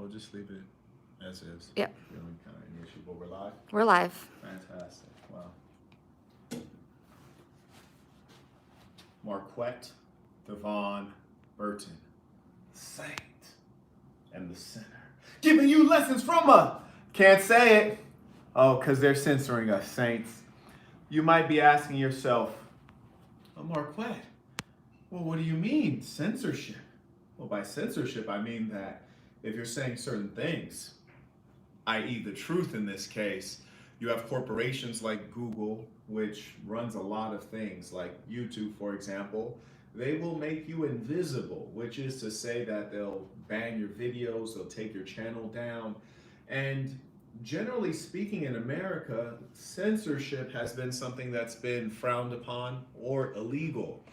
We'll just leave it as is. Yep. Feeling kind of an issue, but we're live? We're live. Fantastic. Wow. Marquette, Devon, Burton, Saint, and the sinner. Giving you lessons from a... Can't say it. Oh, because they're censoring us, Saints. You might be asking yourself, oh, Marquette, well, what do you mean, censorship? Well, by censorship, I mean that if you're saying certain things, i.e. the truth in this case, you have corporations like Google, which runs a lot of things, like YouTube, for example. They will make you invisible, which is to say that they'll ban your videos, they'll take your channel down. And generally speaking, in America, censorship has been something that's been frowned upon or illegal.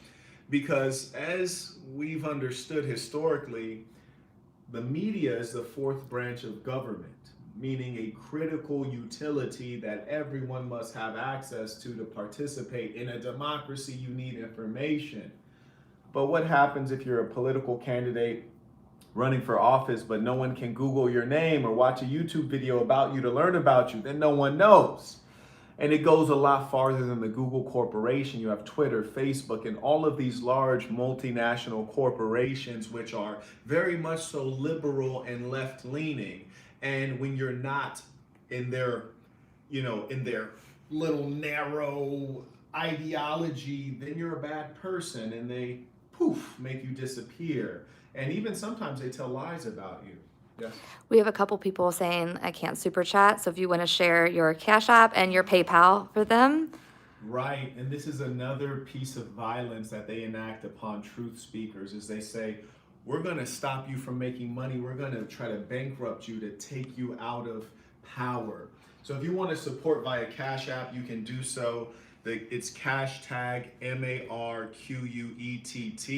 Because as we've understood historically, the media is the fourth branch of government, meaning a critical utility that everyone must have access to participate. In a democracy, you need information. But what happens if you're a political candidate running for office, but no one can Google your name or watch a YouTube video about you to learn about you? Then no one knows. And it goes a lot farther than the Google corporation. You have Twitter, Facebook, and all of these large multinational corporations, which are very much so liberal and left-leaning. And when you're not in their, in their little narrow ideology, then you're a bad person, and they make you disappear. And even sometimes they tell lies about you. Yes. We have a couple people saying I can't super chat, so if you want to share your Cash App and your PayPal for them. Right, and this is another piece of violence that they enact upon truth speakers, is they say, we're going to stop you from making money, we're going to try to bankrupt you to take you out of power. So if you want to support via Cash App, you can do so. It's hashtag MARQUETT.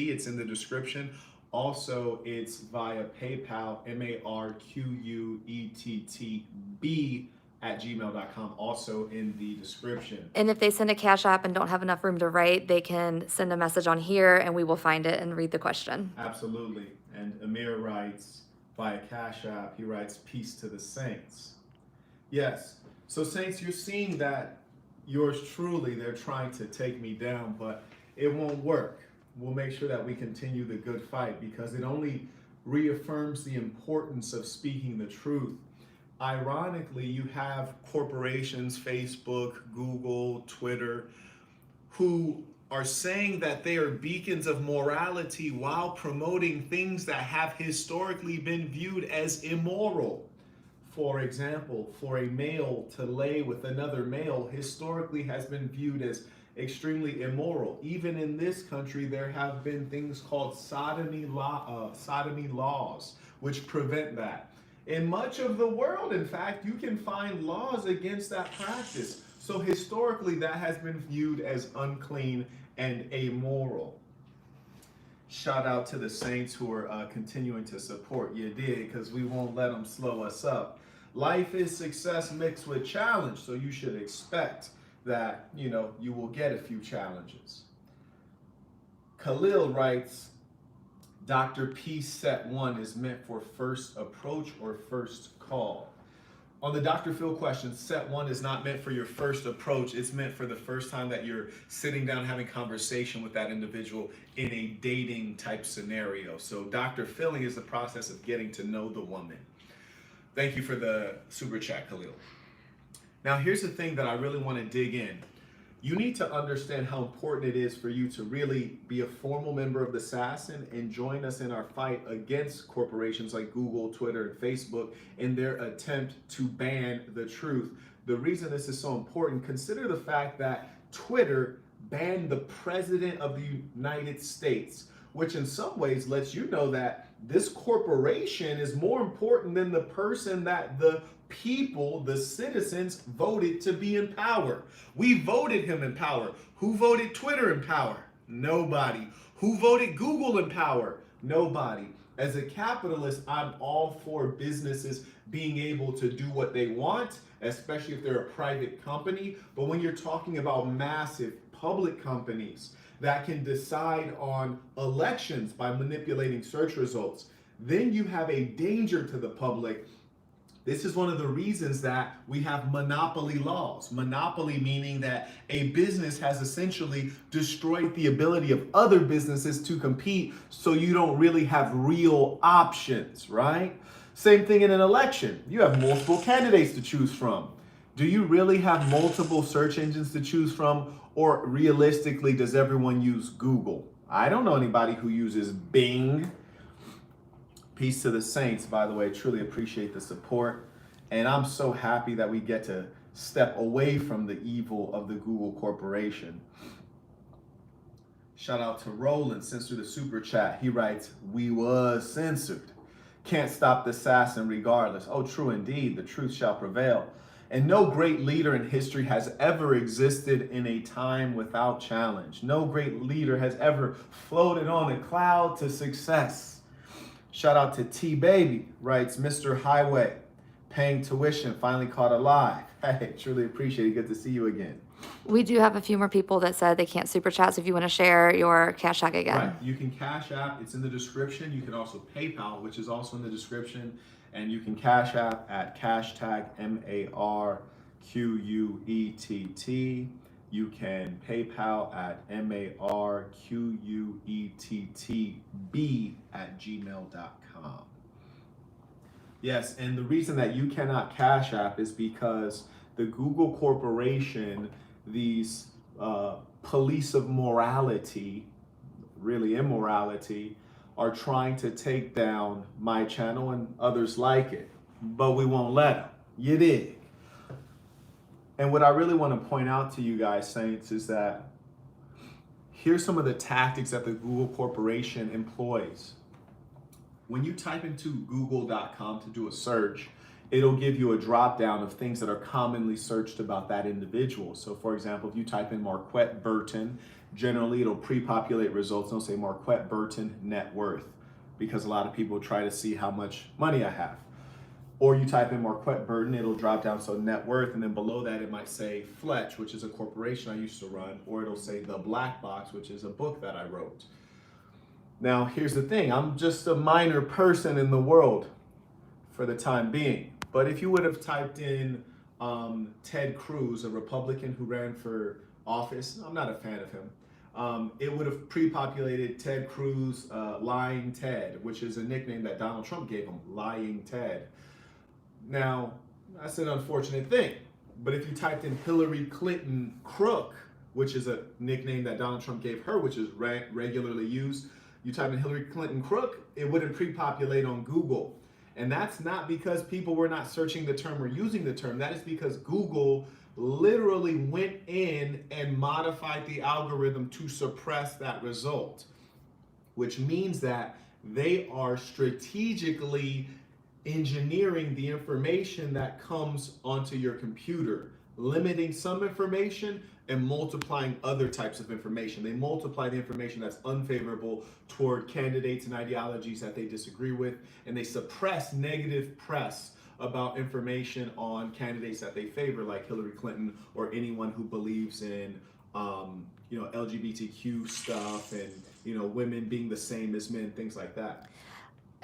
It's in the description. Also, it's via PayPal, MARQUETTB@gmail.com, also in the description. And if they send a Cash App and don't have enough room to write, they can send a message on here and we will find it and read the question. Absolutely. And Amir writes via Cash App, he writes, peace to the saints. Yes. So Saints, you're seeing that yours truly, they're trying to take me down, but it won't work. We'll make sure that we continue the good fight, because it only reaffirms the importance of speaking the truth. Ironically, you have corporations, Facebook, Google, Twitter, who are saying that they are beacons of morality while promoting things that have historically been viewed as immoral. For example, for a male to lay with another male historically has been viewed as extremely immoral. Even in this country, there have been things called sodomy laws, which prevent that. In much of the world, in fact, you can find laws against that practice. So historically, that has been viewed as unclean and amoral. Shout out to the Saints who are continuing to support you, because we won't let them slow us up. Life is success mixed with challenge, so you should expect that, you will get a few challenges. Khalil writes, Dr. P set 1 is meant for first approach or first call. On the Dr. Phil question, set 1 is not meant for your first approach. It's meant for the first time that you're sitting down having conversation with that individual in a dating type scenario. So Dr. Philling is the process of getting to know the woman. Thank you for the super chat, Khalil. Now, here's the thing that I really want to dig in. You need to understand how important it is for you to really be a formal member of the Assassin and join us in our fight against corporations like Google, Twitter, and Facebook in their attempt to ban the truth. The reason this is so important, consider the fact that Twitter banned the President of the United States, which in some ways lets you know that this corporation is more important than the person that the people, the citizens, voted to be in power. We voted him in power. Who voted Twitter in power? Nobody. Who voted Google in power? Nobody. As a capitalist, I'm all for businesses being able to do what they want, especially if they're a private company. But when you're talking about massive public companies that can decide on elections by manipulating search results, then you have a danger to the public. This is one of the reasons that we have monopoly laws. Monopoly meaning that a business has essentially destroyed the ability of other businesses to compete, so you don't really have real options, right? Same thing in an election. You have multiple candidates to choose from. Do you really have multiple search engines to choose from, or realistically, does everyone use Google? I don't know anybody who uses Bing. Peace to the saints, by the way. Truly appreciate the support. And I'm so happy that we get to step away from the evil of the Google Corporation. Shout out to Roland, Censor the Super Chat. He writes, "We was censored. Can't stop the assassin regardless." Oh, true indeed. The truth shall prevail. And no great leader in history has ever existed in a time without challenge. No great leader has ever floated on a cloud to success. Shout out to T-Baby, writes, "Mr. Highway, paying tuition, finally caught alive." Hey, truly appreciate it. Good to see you again. We do have a few more people that said they can't super chat, so if you want to share your Cash App again. Right, you can Cash App, it's in the description. You can also PayPal, which is also in the description. And you can Cash App at hashtag MARQUETT. You can PayPal at MARQUETTB@gmail.com. Yes, and the reason that you cannot Cash App is because the Google Corporation, these police of morality, really immorality, are trying to take down my channel and others like it. But we won't let them. You dig? And what I really want to point out to you guys, Saints, is that here's some of the tactics that the Google Corporation employs. When you type into google.com to do a search, it'll give you a drop down of things that are commonly searched about that individual. So for example, if you type in Marquette Burton, generally it'll pre-populate results. It'll say Marquette Burton net worth, because a lot of people try to see how much money I have. Or you type in Marquette Burton, it'll drop down, so net worth, and then below that it might say Fletch, which is a corporation I used to run, or it'll say The Black Box, which is a book that I wrote. Now, here's the thing, I'm just a minor person in the world for the time being. But if you would have typed in Ted Cruz, a Republican who ran for office, I'm not a fan of him, it would have pre-populated Ted Cruz, Lying Ted, which is a nickname that Donald Trump gave him, Lying Ted. Now, that's an unfortunate thing, but if you typed in Hillary Clinton Crook, which is a nickname that Donald Trump gave her, which is regularly used, you type in Hillary Clinton Crook, it wouldn't pre-populate on Google. And that's not because people were not searching the term or using the term. That is because Google literally went in and modified the algorithm to suppress that result, which means that they are strategically engineering the information that comes onto your computer, limiting some information and multiplying other types of information. They multiply the information that's unfavorable toward candidates and ideologies that they disagree with, and they suppress negative press about information on candidates that they favor, like Hillary Clinton or anyone who believes in LGBTQ stuff and women being the same as men, things like that.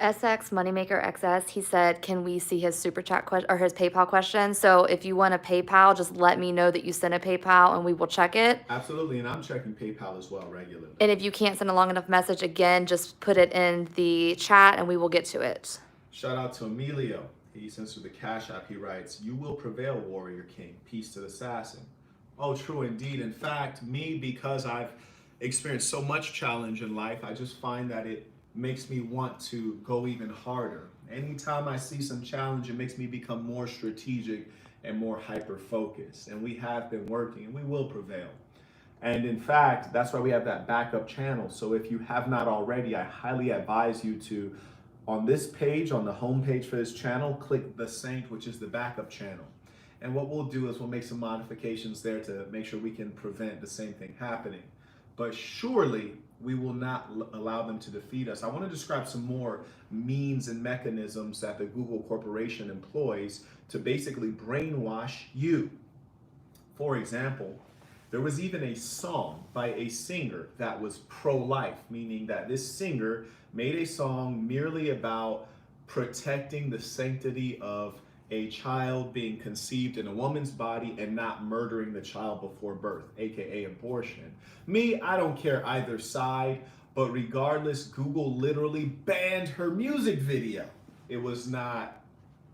SX Moneymaker XS, he said, can we see his super chat question or his PayPal question? So if you want a PayPal, just let me know that you sent a PayPal and we will check it. Absolutely, and I'm checking PayPal as well regularly. And if you can't send a long enough message, again, just put it in the chat and we will get to it. Shout out to Emilio. He sends through the Cash App. He writes, "You will prevail, Warrior King. Peace to the assassin." Oh, true indeed. In fact, because I've experienced so much challenge in life, I just find that it makes me want to go even harder. Anytime I see some challenge, it makes me become more strategic and more hyper-focused. And we have been working, and we will prevail. And in fact, that's why we have that backup channel. So if you have not already, I highly advise you to, on this page, on the home page for this channel, click the Saint, which is the backup channel. And what we'll do is we'll make some modifications there to make sure we can prevent the same thing happening. But surely we will not allow them to defeat us. I want to describe some more means and mechanisms that the Google Corporation employs to basically brainwash you. For example, there was even a song by a singer that was pro-life, meaning that this singer made a song merely about protecting the sanctity of a child being conceived in a woman's body and not murdering the child before birth, aka abortion. Me, I don't care either side, but regardless, Google literally banned her music video. It was not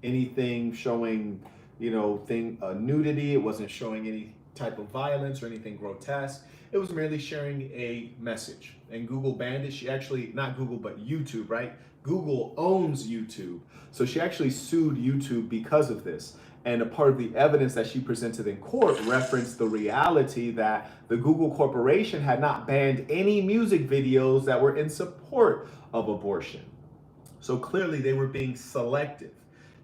anything showing, nudity. It wasn't showing any type of violence or anything grotesque. It was merely sharing a message. And Google banned it. She actually, not Google, but YouTube, right? Google owns YouTube. So she actually sued YouTube because of this. And a part of the evidence that she presented in court referenced the reality that the Google Corporation had not banned any music videos that were in support of abortion. So clearly they were being selective.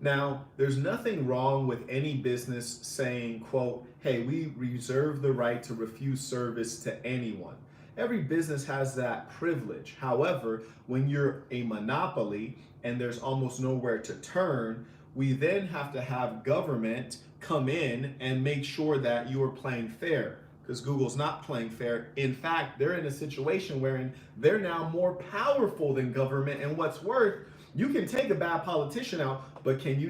Now, there's nothing wrong with any business saying, quote, hey, we reserve the right to refuse service to anyone. Every business has that privilege. However, when you're a monopoly and there's almost nowhere to turn, we then have to have government come in and make sure that you are playing fair, because Google's not playing fair. In fact, they're in a situation wherein they're now more powerful than government. And what's worse, you can take a bad politician out, but can you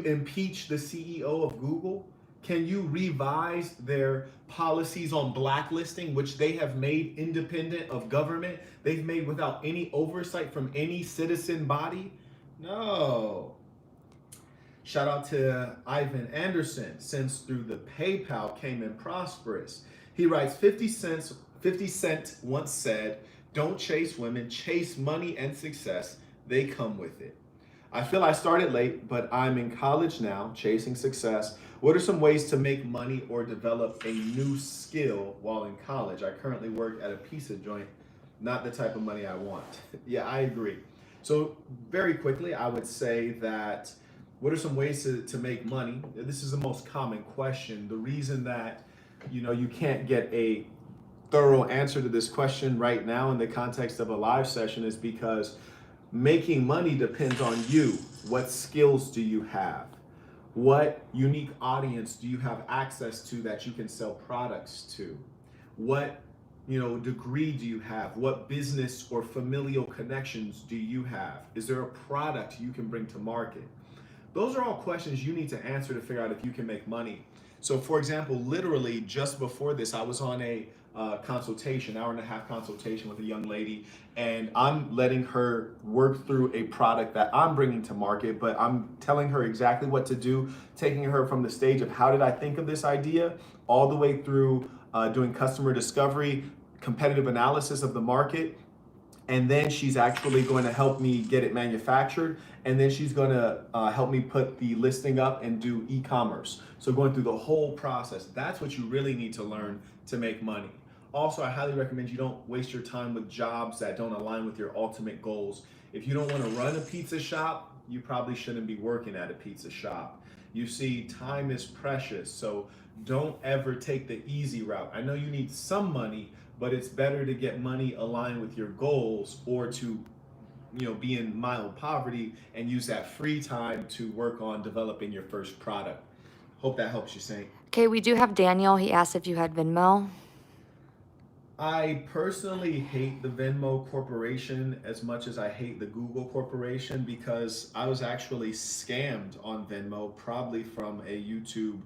impeach the CEO of Google? Can you revise their policies on blacklisting, which they have made independent of government? They've made without any oversight from any citizen body? No. Shout out to Ivan Anderson, since through the PayPal came in prosperous. He writes, 50 Cent once said, don't chase women, chase money and success. They come with it. I feel I started late, but I'm in college now, chasing success. What are some ways to make money or develop a new skill while in college? I currently work at a pizza joint, not the type of money I want. Yeah, I agree. So very quickly, I would say that what are some ways to make money? This is the most common question. The reason that you can't get a thorough answer to this question right now in the context of a live session is because making money depends on you. What skills do you have? What unique audience do you have access to that you can sell products to? What degree do you have? What business or familial connections do you have? Is there a product you can bring to market? Those are all questions you need to answer to figure out if you can make money. So for example, literally just before this, I was on a consultation, hour-and-a-half consultation with a young lady, and I'm letting her work through a product that I'm bringing to market, but I'm telling her exactly what to do, taking her from the stage of how did I think of this idea, all the way through doing customer discovery, competitive analysis of the market, and then she's actually going to help me get it manufactured, and then she's going to help me put the listing up and do e-commerce. So going through the whole process, that's what you really need to learn to make money. Also, I highly recommend you don't waste your time with jobs that don't align with your ultimate goals. If you don't want to run a pizza shop, you probably shouldn't be working at a pizza shop. You see, time is precious, so don't ever take the easy route. I know you need some money, but it's better to get money aligned with your goals or to be in mild poverty and use that free time to work on developing your first product. Hope that helps you, Saint. Okay, we do have Daniel. He asked if you had Venmo. I personally hate the Venmo Corporation as much as I hate the Google Corporation, because I was actually scammed on Venmo, probably from a YouTube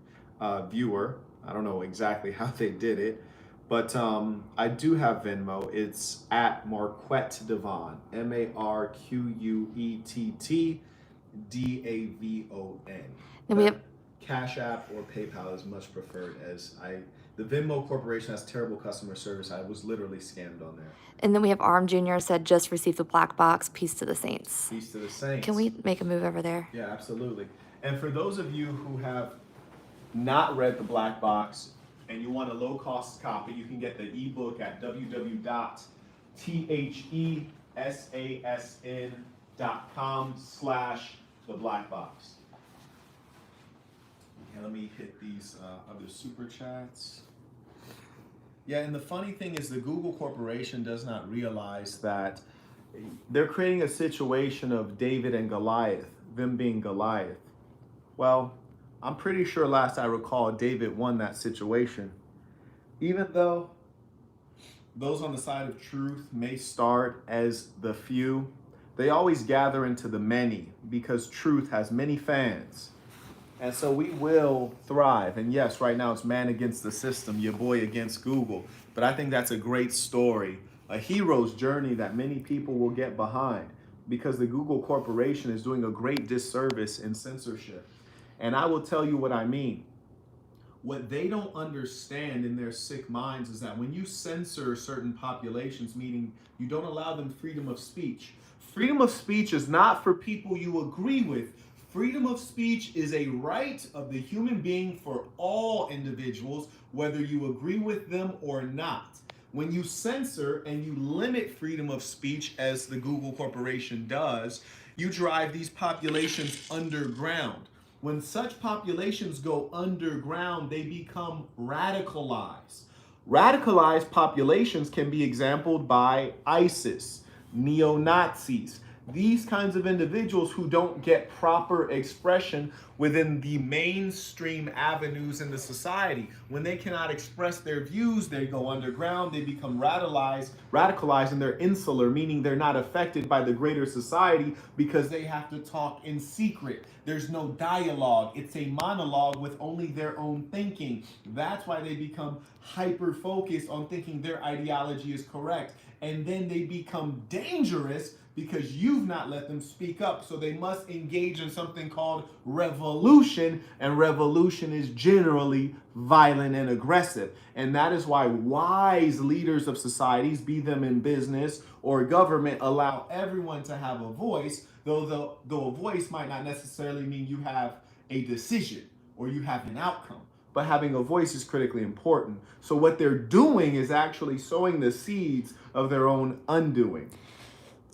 viewer. I don't know exactly how they did it, but I do have Venmo. It's at Marquette Devon, MarquettDavon. Then we have Cash App or PayPal is much preferred, as the Venmo Corporation has terrible customer service. I was literally scammed on there. And then we have Arm Jr. said, just received the black box. Peace to the Saints. Peace to the Saints. Can we make a move over there? Yeah, absolutely. And for those of you who have not read the black box and you want a low-cost copy, you can get the ebook at www.thesasn.com/theblackbox. Okay, let me hit these other super chats. Yeah, and the funny thing is the Google Corporation does not realize that they're creating a situation of David and Goliath, them being Goliath. Well, I'm pretty sure last I recall, David won that situation. Even though those on the side of truth may start as the few. They always gather into the many because truth has many fans. And so we will thrive. And yes, right now it's man against the system, your boy against Google. But I think that's a great story, a hero's journey that many people will get behind because the Google Corporation is doing a great disservice in censorship. And I will tell you what I mean. What they don't understand in their sick minds is that when you censor certain populations, meaning you don't allow them freedom of speech, freedom of speech is not for people you agree with. Freedom of speech is a right of the human being for all individuals, whether you agree with them or not. When you censor and you limit freedom of speech, as the Google Corporation does, you drive these populations underground. When such populations go underground, they become radicalized. Radicalized populations can be exemplified by ISIS, neo-Nazis, these kinds of individuals who don't get proper expression within the mainstream avenues in the society. When they cannot express their views, they go underground, they become radicalized, and they're insular, meaning they're not affected by the greater society because they have to talk in secret. There's no dialogue. It's a monologue with only their own thinking. That's why they become hyper-focused on thinking their ideology is correct. And then they become dangerous because you've not let them speak up. So they must engage in something called revolution, and revolution is generally violent and aggressive. And that is why wise leaders of societies, be them in business or government, allow everyone to have a voice, though a voice might not necessarily mean you have a decision or you have an outcome. But having a voice is critically important. So what they're doing is actually sowing the seeds of their own undoing.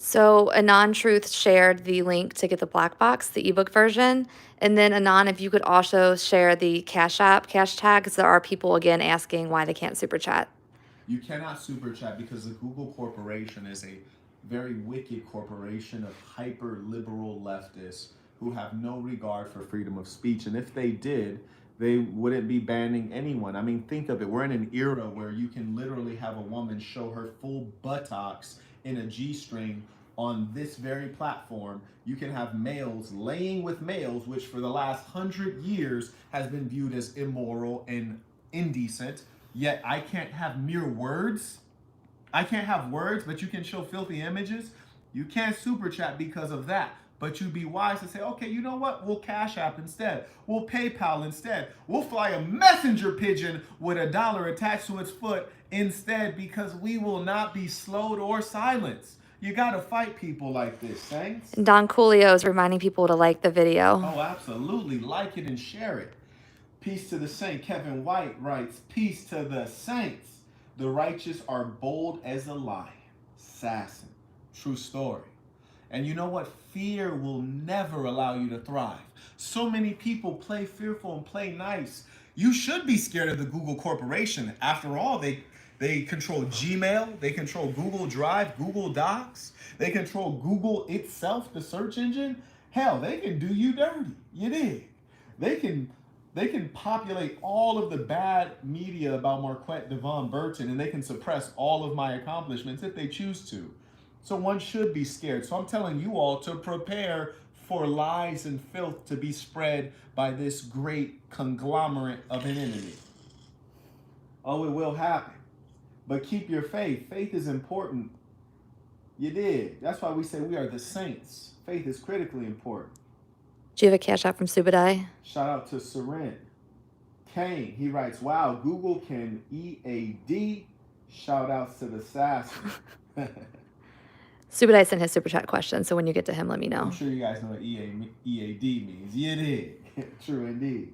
So Anon Truth shared the link to get the black box, the ebook version. And then Anon, if you could also share the Cash App, cash tag, because there are people again asking why they can't super chat. You cannot super chat because the Google Corporation is a very wicked corporation of hyper liberal leftists who have no regard for freedom of speech. And if they did, they wouldn't be banning anyone. I mean, think of it. We're in an era where you can literally have a woman show her full buttocks in a G-string on this very platform. You can have males laying with males, which for the last 100 years has been viewed as immoral and indecent. Yet I can't have mere words. I can't have words, but you can show filthy images. You can't super chat because of that. But you'd be wise to say, okay, you know what? We'll Cash App instead. We'll PayPal instead. We'll fly a messenger pigeon with $1 attached to its foot instead, because we will not be slowed or silenced. You got to fight people like this, Saints. Don Coolio is reminding people to like the video. Oh, absolutely. Like it and share it. Peace to the saint. Kevin White writes, peace to the saints. The righteous are bold as a lion. Assassin. True story. And you know what? Fear will never allow you to thrive. So many people play fearful and play nice. You should be scared of the Google Corporation. After all, they control Gmail, they control Google Drive, Google Docs, they control Google itself, the search engine. Hell, they can do you dirty. You dig? They can populate all of the bad media about Marquette, Devon, Burton, and they can suppress all of my accomplishments if they choose to. So one should be scared. So I'm telling you all to prepare for lies and filth to be spread by this great conglomerate of an enemy. Oh, it will happen. But keep your faith. Faith is important. You did. That's why we say we are the saints. Faith is critically important. Do you have a Cash App from Subadai? Shout out to Seren. Kane, he writes, wow, Google can EAD. Shout outs to the sass. Subadai sent his super chat question, so when you get to him, let me know. I'm sure you guys know what EAD means. You did. True indeed.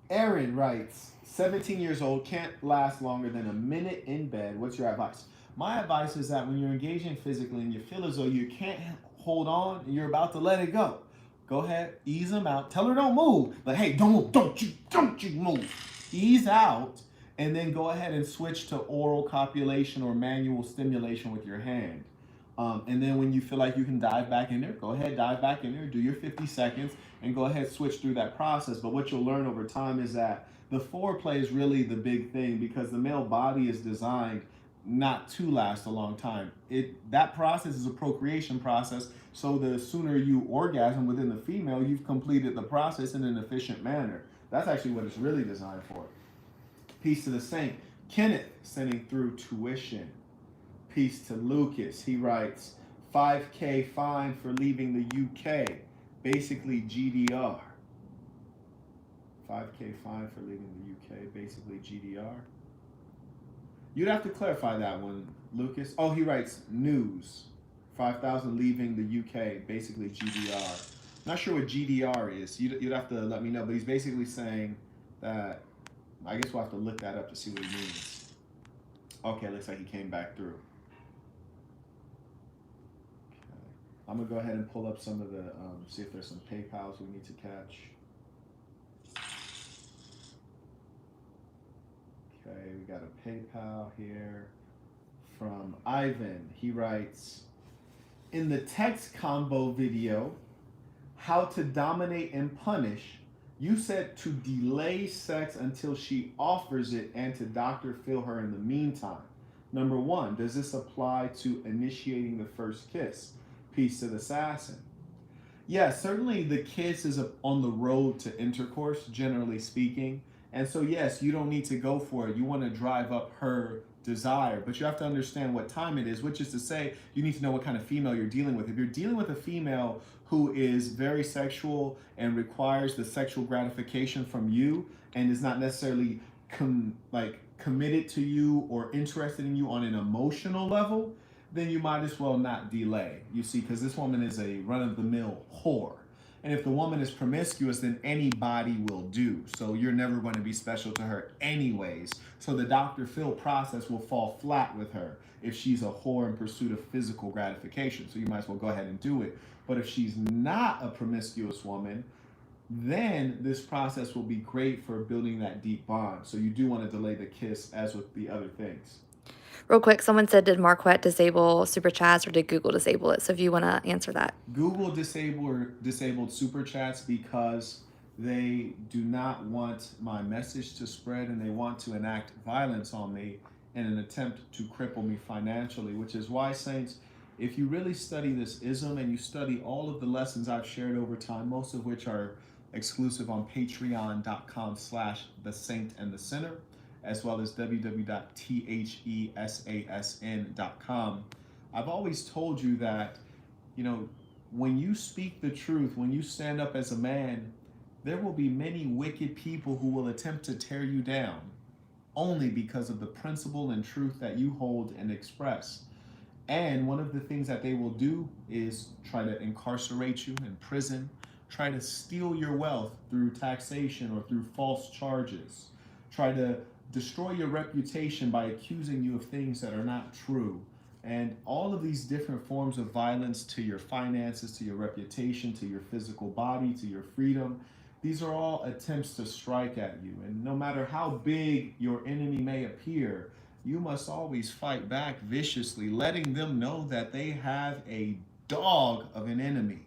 Aaron writes, 17 years old, can't last longer than a minute in bed. What's your advice? My advice is that when you're engaging physically and you feel as though you can't hold on and you're about to let it go, go ahead, ease them out. Tell her don't move. Like, hey, don't move. Don't you move. Ease out, and then go ahead and switch to oral copulation or manual stimulation with your hand. And then when you feel like you can dive back in there, go ahead, dive back in there, do your 50 seconds, and go ahead, switch through that process. But what you'll learn over time is that the foreplay is really the big thing, because the male body is designed not to last a long time. That process is a procreation process. So the sooner you orgasm within the female, you've completed the process in an efficient manner. That's actually what it's really designed for. Peace to the saint. Kenneth sending through tuition. Peace to Lucas. He writes, 5K fine for leaving the UK. Basically GDR. 5K fine for leaving the UK. Basically GDR. You'd have to clarify that one, Lucas. Oh, he writes news. 5,000 leaving the UK. Basically GDR. Not sure what GDR is. You'd have to let me know. But he's basically saying that, I guess we'll have to look that up to see what he means. Okay, looks like he came back through. Okay. I'm going to go ahead and pull up some of the, see if there's some PayPals we need to catch. Okay, we got a PayPal here from Ivan. He writes, in the text combo video, how to dominate and punish, you said to delay sex until she offers it and to Dr. Phil her in the meantime. Number one, does this apply to initiating the first kiss? Peace to the assassin. Yeah, certainly the kiss is on the road to intercourse, generally speaking. And so, yes, you don't need to go for it. You want to drive up her desire, but you have to understand what time it is, which is to say, you need to know what kind of female you're dealing with. If you're dealing with a female who is very sexual and requires the sexual gratification from you and is not necessarily committed to you or interested in you on an emotional level, then you might as well not delay. You see, because this woman is a run-of-the-mill whore. And if the woman is promiscuous, then anybody will do. So you're never going to be special to her anyways. So the Dr. Phil process will fall flat with her if she's a whore in pursuit of physical gratification. So you might as well go ahead and do it. But if she's not a promiscuous woman, then this process will be great for building that deep bond. So you do want to delay the kiss as with the other things. Real quick, someone said, did Marquette disable super chats or did Google disable it? So if you want to answer that. Google disabled super chats because they do not want my message to spread and they want to enact violence on me in an attempt to cripple me financially, which is why, saints, if you really study this ism and you study all of the lessons I've shared over time, most of which are exclusive on patreon.com/thesaintandthesinner, as well as www.thesasn.com. I've always told you that, when you speak the truth, when you stand up as a man, there will be many wicked people who will attempt to tear you down only because of the principle and truth that you hold and express. And one of the things that they will do is try to incarcerate you in prison, try to steal your wealth through taxation or through false charges, try to destroy your reputation by accusing you of things that are not true. And all of these different forms of violence to your finances, to your reputation, to your physical body, to your freedom, these are all attempts to strike at you. And no matter how big your enemy may appear, you must always fight back viciously, letting them know that they have a dog of an enemy.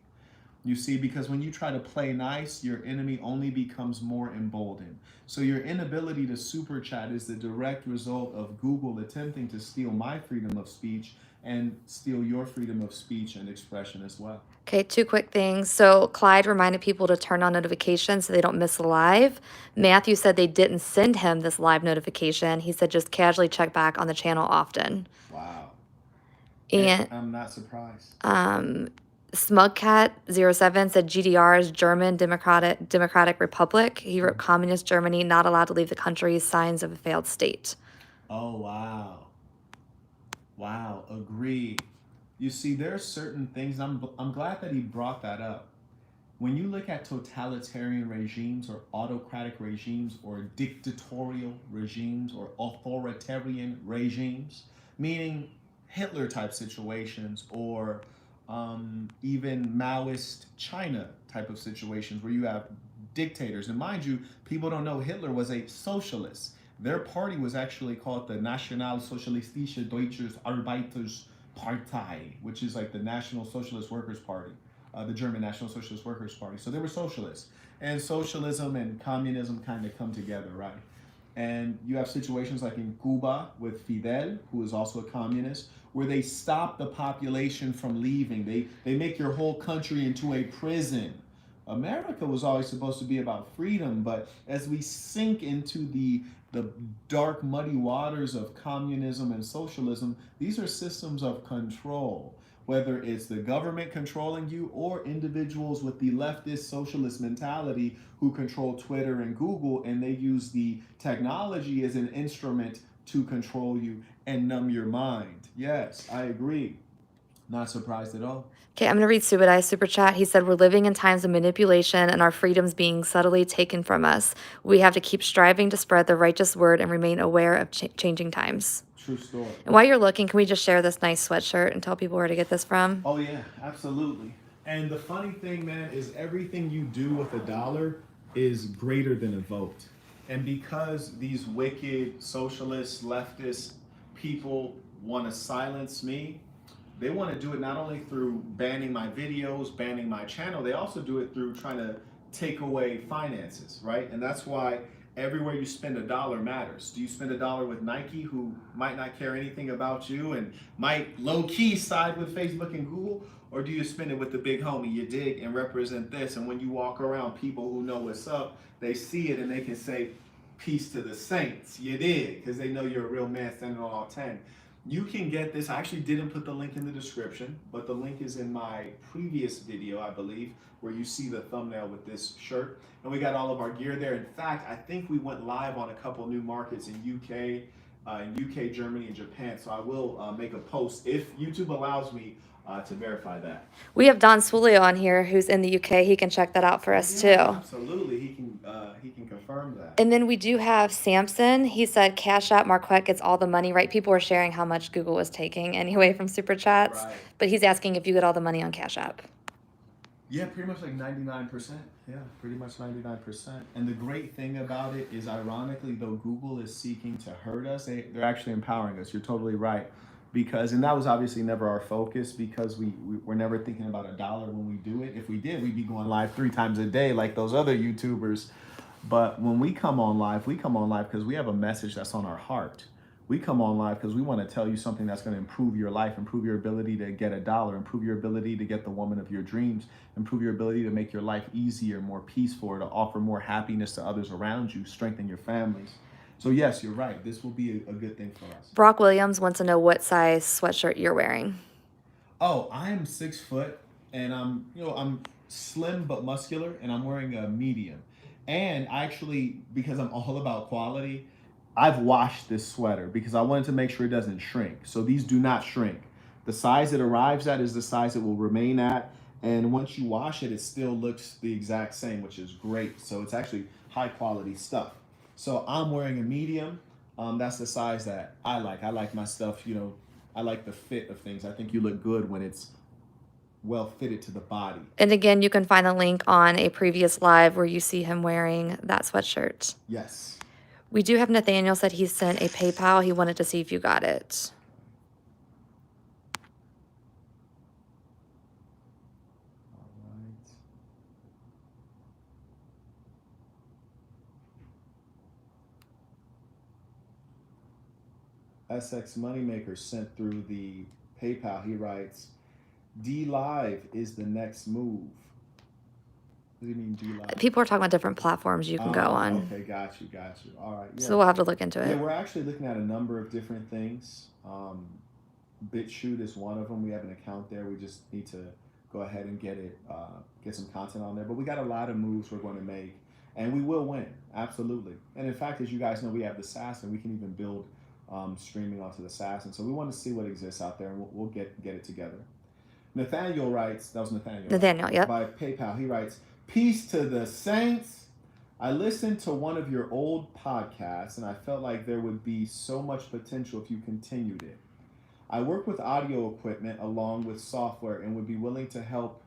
You see, because when you try to play nice, your enemy only becomes more emboldened. So your inability to super chat is the direct result of Google attempting to steal my freedom of speech and steal your freedom of speech and expression as well. Okay, two quick things. So Clyde reminded people to turn on notifications so they don't miss a live. Matthew said they didn't send him this live notification. He said just casually check back on the channel often. Wow. And I'm not surprised. Smugcat07 said GDR is German Democratic Republic. He wrote Communist Germany, not allowed to leave the country, signs of a failed state. Oh, wow. Wow, agreed. You see, there are certain things, I'm glad that he brought that up. When you look at totalitarian regimes or autocratic regimes or dictatorial regimes or authoritarian regimes, meaning Hitler type situations or even Maoist China type of situations where you have dictators. And mind you, people don't know Hitler was a socialist. Their party was actually called the Nationalsozialistische Deutsches Arbeiterpartei, which is like the National Socialist Workers' Party, the German National Socialist Workers' Party. So they were socialists. And socialism and communism kind of come together, right? And you have situations like in Cuba with Fidel, who is also a communist, where they stop the population from leaving. They make your whole country into a prison. America was always supposed to be about freedom, but as we sink into the dark, muddy waters of communism and socialism, these are systems of control. Whether it's the government controlling you or individuals with the leftist socialist mentality who control Twitter and Google, and they use the technology as an instrument to control you and numb your mind. Yes, I agree. Not surprised at all. Okay, I'm going to read Subadai's super chat. He said, "We're living in times of manipulation and our freedoms being subtly taken from us. We have to keep striving to spread the righteous word and remain aware of changing times." True story. And while you're looking, can we just share this nice sweatshirt and tell people where to get this from? Oh, yeah, absolutely. And the funny thing, man, is everything you do with $1 is greater than a vote. And because these wicked socialist, leftist people want to silence me, they want to do it not only through banning my videos, banning my channel, they also do it through trying to take away finances, right? And that's why everywhere you spend $1 matters. Do you spend $1 with Nike, who might not care anything about you and might low-key side with Facebook and Google? Or do you spend it with the big homie, you dig, and represent this? And when you walk around, people who know what's up, they see it and they can say, peace to the saints, you dig, because they know you're a real man standing on all 10. You can get this. I actually didn't put the link in the description, but the link is in my previous video, I believe, where you see the thumbnail with this shirt. And we got all of our gear there. In fact, I think we went live on a couple new markets in UK, Germany, and Japan. So I will make a post if YouTube allows me to verify that. We have Don Swilio on here who's in the UK. He can check that out for us too. Absolutely, he can confirm that. And then we do have Samson. He said Cash App Marquette gets all the money, right? People were sharing how much Google was taking anyway from super chats. Right. But he's asking if you get all the money on Cash App. Yeah, pretty much like 99%. Yeah, pretty much 99%. And the great thing about it is, ironically, though Google is seeking to hurt us, they're actually empowering us. You're totally right. Because, and that was obviously never our focus, because we're never thinking about $1 when we do it. If we did, we'd be going live 3 times a day like those other YouTubers. But when we come on live because we have a message that's on our heart. We come on live because we want to tell you something that's going to improve your life, improve your ability to get $1, improve your ability to get the woman of your dreams, improve your ability to make your life easier, more peaceful, to offer more happiness to others around you, strengthen your families. So yes, you're right. This will be a good thing for us. Brock Williams wants to know what size sweatshirt you're wearing. Oh, I am 6 foot, and I'm slim but muscular, and I'm wearing a medium. And actually, because I'm all about quality, I've washed this sweater because I wanted to make sure it doesn't shrink. So these do not shrink. The size it arrives at is the size it will remain at. And once you wash it, it still looks the exact same, which is great. So it's actually high quality stuff. So I'm wearing a medium. That's the size that I like. I like my stuff, I like the fit of things. I think you look good when it's well fitted to the body. And again, you can find the link on a previous live where you see him wearing that sweatshirt. Yes. We do have Nathaniel said he sent a PayPal. He wanted to see if you got it. All right. SX Moneymaker sent through the PayPal. He writes, D Live is the next move. What do you mean D Live? People are talking about different platforms you can go on. Okay, got you. All right. Yeah. So we'll have to look into it. Yeah, we're actually looking at a number of different things. BitChute is one of them. We have an account there. We just need to go ahead and get some content on there. But we got a lot of moves we're going to make, and we will win. Absolutely. And in fact, as you guys know, we have the SaaS, and we can even build streaming onto the SaaS. And so we want to see what exists out there, and we'll get it together. Nathaniel writes, that was Nathaniel. Nathaniel, yep. By PayPal, he writes, peace to the saints. I listened to one of your old podcasts, and I felt like there would be so much potential if you continued it. I work with audio equipment along with software and would be willing to help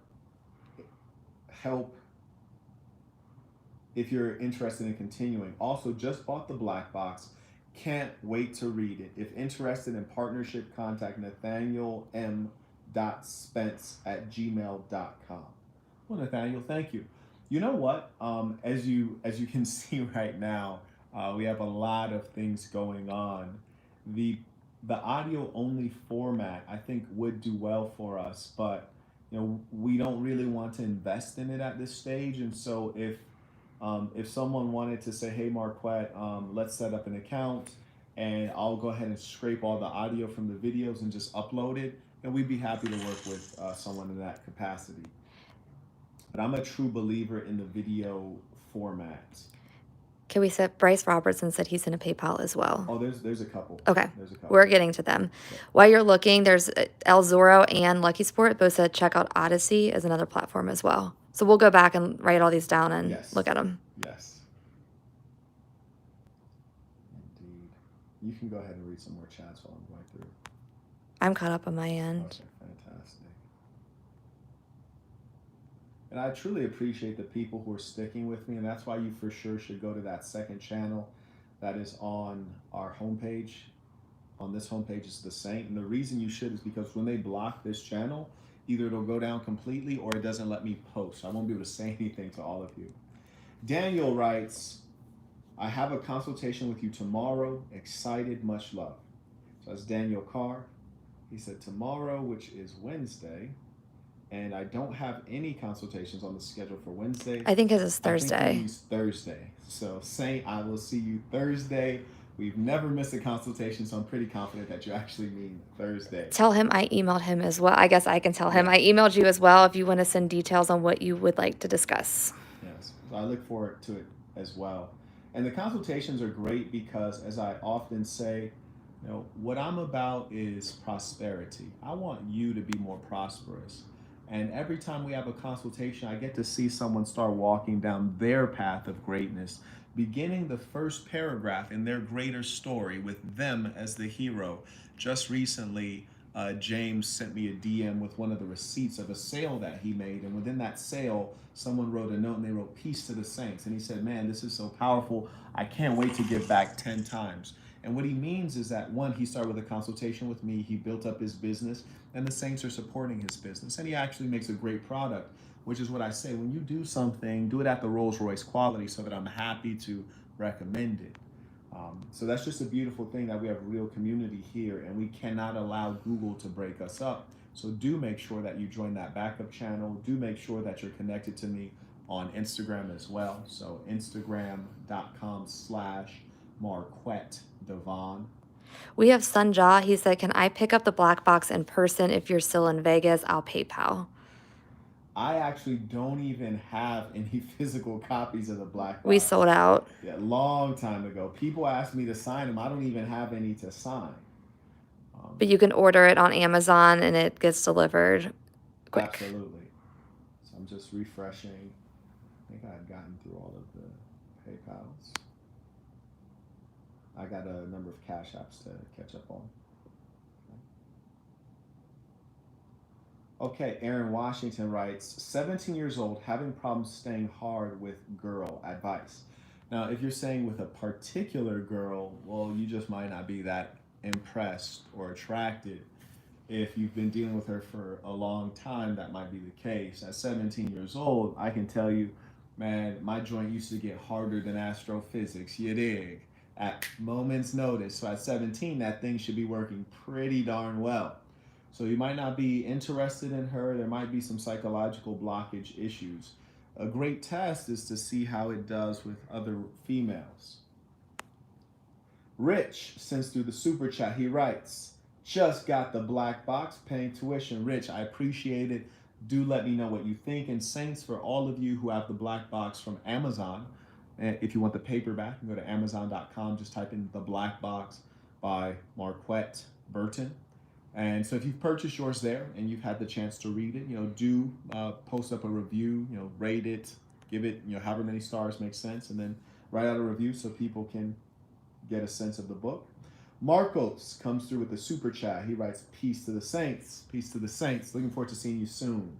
if you're interested in continuing. Also, just bought the black box. Can't wait to read it. If interested in partnership, contact nathaniel.spence@gmail.com. Well, Nathaniel, thank you. You know what? As you can see right now, We have a lot of things going on. The the audio only format I think would do well for us, but we don't really want to invest in it at this stage. And so if someone wanted to say, hey Marquette, let's set up an account and I'll go ahead and scrape all the audio from the videos and just upload it, then we'd be happy to work with someone in that capacity. But I'm a true believer in the video format. Can we set Bryce Robertson said he's in a PayPal as well? Oh, there's a couple. Okay. There's a couple. We're getting to them. Yeah. While you're looking, there's El Zorro and Lucky Sport both said check out Odyssey as another platform as well. So we'll go back and write all these down and Yes. look at them. Yes. Indeed. You can go ahead and read some more chats while I'm going through. I'm caught up on my end. Okay, fantastic. And I truly appreciate the people who are sticking with me, and that's why you for sure should go to that second channel that is on our homepage. On this homepage is The Saint, and the reason you should is because when they block this channel, either it'll go down completely or it doesn't let me post. I won't be able to say anything to all of you. Daniel writes, I have a consultation with you tomorrow. Excited, much love. So that's Daniel Carr. He said tomorrow, which is Wednesday, and I don't have any consultations on the schedule for Wednesday. I think it's I Thursday. think it's Thursday. So Saint, I will see you Thursday. We've never missed a consultation, so I'm pretty confident that you actually mean Thursday. Tell him I emailed him as well. I guess I can tell him I emailed you as well if you want to send details on what you would like to discuss. Yes, so I look forward to it as well. And the consultations are great because, as I often say, what I'm about is prosperity. I want you to be more prosperous. And every time we have a consultation, I get to see someone start walking down their path of greatness, beginning the first paragraph in their greater story with them as the hero. Just recently, James sent me a DM with one of the receipts of a sale that he made. And within that sale, someone wrote a note and they wrote, peace to the saints. And he said, man, this is so powerful. I can't wait to give back 10 times. And what he means is that, one, he started with a consultation with me, he built up his business, and the saints are supporting his business. And he actually makes a great product, which is what I say, when you do something, do it at the Rolls Royce quality so that I'm happy to recommend it. So that's just a beautiful thing that we have real community here, and we cannot allow Google to break us up. So do make sure that you join that backup channel. Do make sure that you're connected to me on Instagram as well. So Instagram.com/Marquette Devon. We have Sunjaw. He said, can I pick up the black box in person? If you're still in Vegas, I'll PayPal. I actually don't even have any physical copies of the black box. We sold out. Yeah, long time ago. People asked me to sign them. I don't even have any to sign. But you can order it on Amazon and it gets delivered quick. Absolutely. So I'm just refreshing. I think I've gotten through all of the PayPals. I got a number of Cash Apps to catch up on. Okay, Aaron Washington writes, 17 years old, having problems staying hard with girl, advice. Now, if you're saying with a particular girl, well, you just might not be that impressed or attracted. If you've been dealing with her for a long time, that might be the case. At 17 years old, I can tell you, man, my joint used to get harder than astrophysics, you dig? At moment's notice. So at 17, that thing should be working pretty darn well. So you might not be interested in her. There might be some psychological blockage issues. A great test is to see how it does with other females. Rich sends through the super chat. He writes, just got the black box, paying tuition. Rich, I appreciate it. Do let me know what you think. And Saints, for all of you who have the black box from Amazon, if you want the paperback, you go to Amazon.com, just type in The Black Box by Marquette Burton. And so if you've purchased yours there and you've had the chance to read it, do post up a review, rate it, give it, however many stars makes sense, and then write out a review so people can get a sense of the book. Marcos comes through with the super chat. He writes, peace to the saints. Peace to the saints. Looking forward to seeing you soon.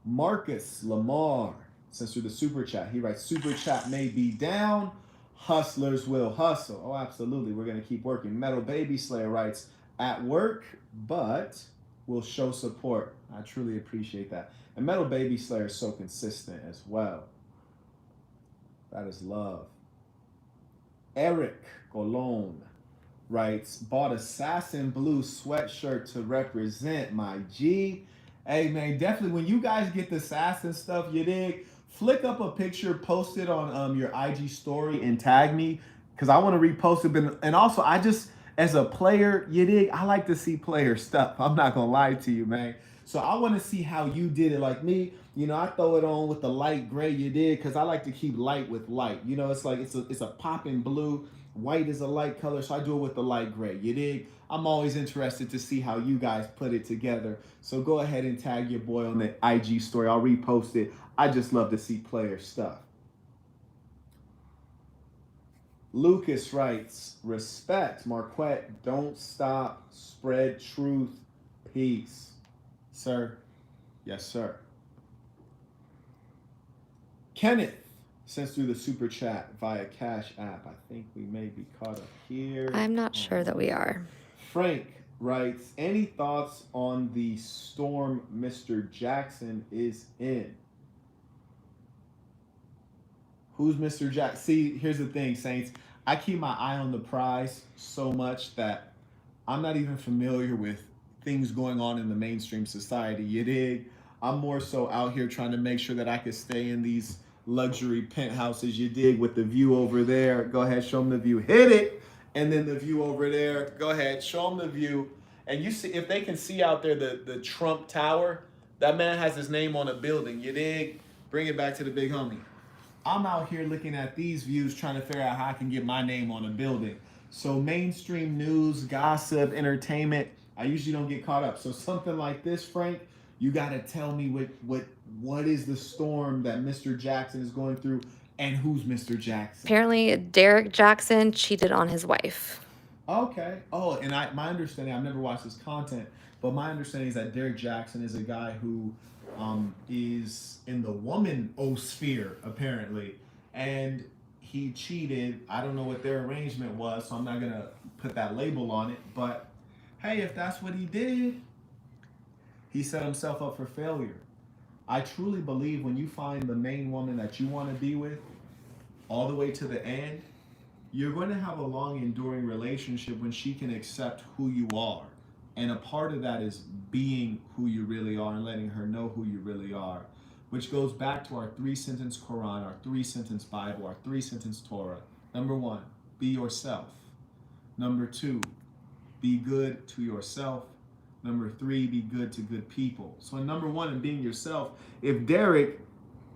Marcus Lamar sends through the super chat. He writes, super chat may be down. Hustlers will hustle. Oh, absolutely. We're going to keep working. Metal Baby Slayer writes, at work, but will show support. I truly appreciate that. And Metal Baby Slayer is so consistent as well. That is love. Eric Colon writes, bought assassin blue sweatshirt to represent my G. Hey man, definitely when you guys get the assassin stuff, you dig, flick up a picture, post it on your IG story and tag me because I want to repost it. And also, I just, as a player, you dig, I like to see player stuff. I'm not gonna lie to you, man. So I want to see how you did it. Like me, you know, I throw it on with the light gray you did because I like to keep light with light. You know, it's like it's a popping blue. White is a light color, so I do it with the light gray. You dig? I'm always interested to see how you guys put it together. So go ahead and tag your boy on the IG story. I'll repost it. I just love to see player stuff. Lucas writes, respect, Marquette, don't stop, spread truth, peace. Sir, yes, sir. Kenneth sends through the super chat via Cash App. I think we may be caught up here. I'm not sure that we are. Frank writes, any thoughts on the storm Mr. Jackson is in? Who's Mr. Jackson? See, here's the thing, Saints. I keep my eye on the prize so much that I'm not even familiar with things going on in the mainstream society. You dig? I'm more so out here trying to make sure that I could stay in these luxury penthouses. You dig? With the view over there. Go ahead, show them the view. Hit it. And then the view over there. Go ahead, show them the view. And you see, if they can see out there the Trump Tower, that man has his name on a building. You dig? Bring it back to the big homie. I'm out here looking at these views trying to figure out how I can get my name on a building. So mainstream news, gossip, entertainment, I usually don't get caught up. So something like this, Frank, you got to tell me what is the storm that Mr. Jackson is going through and who's Mr. Jackson? Apparently, Derek Jackson cheated on his wife. Okay. Oh, and my understanding, I've never watched this content, but my understanding is that Derek Jackson is a guy who is in the woman-osphere, apparently. And he cheated. I don't know what their arrangement was, so I'm not going to put that label on it. But, hey, if that's what he did, he set himself up for failure. I truly believe when you find the main woman that you want to be with, all the way to the end, you're going to have a long, enduring relationship when she can accept who you are. And a part of that is being who you really are and letting her know who you really are, which goes back to our 3-sentence Quran, our 3-sentence Bible, our 3-sentence Torah. Number 1, be yourself. Number 2, be good to yourself. Number 3, be good to good people. So in number 1, in being yourself, if Derek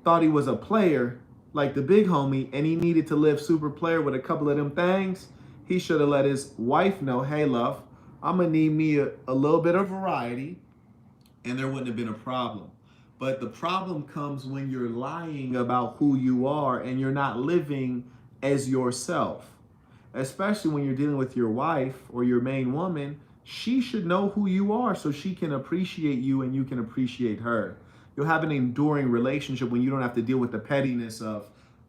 thought he was a player like the big homie and he needed to live super player with a couple of them things, he should have let his wife know, hey, love, I'm going to need me a little bit of variety, and there wouldn't have been a problem. But the problem comes when you're lying about who you are and you're not living as yourself. Especially when you're dealing with your wife or your main woman, she should know who you are so she can appreciate you and you can appreciate her. You'll have an enduring relationship when you don't have to deal with the pettiness of,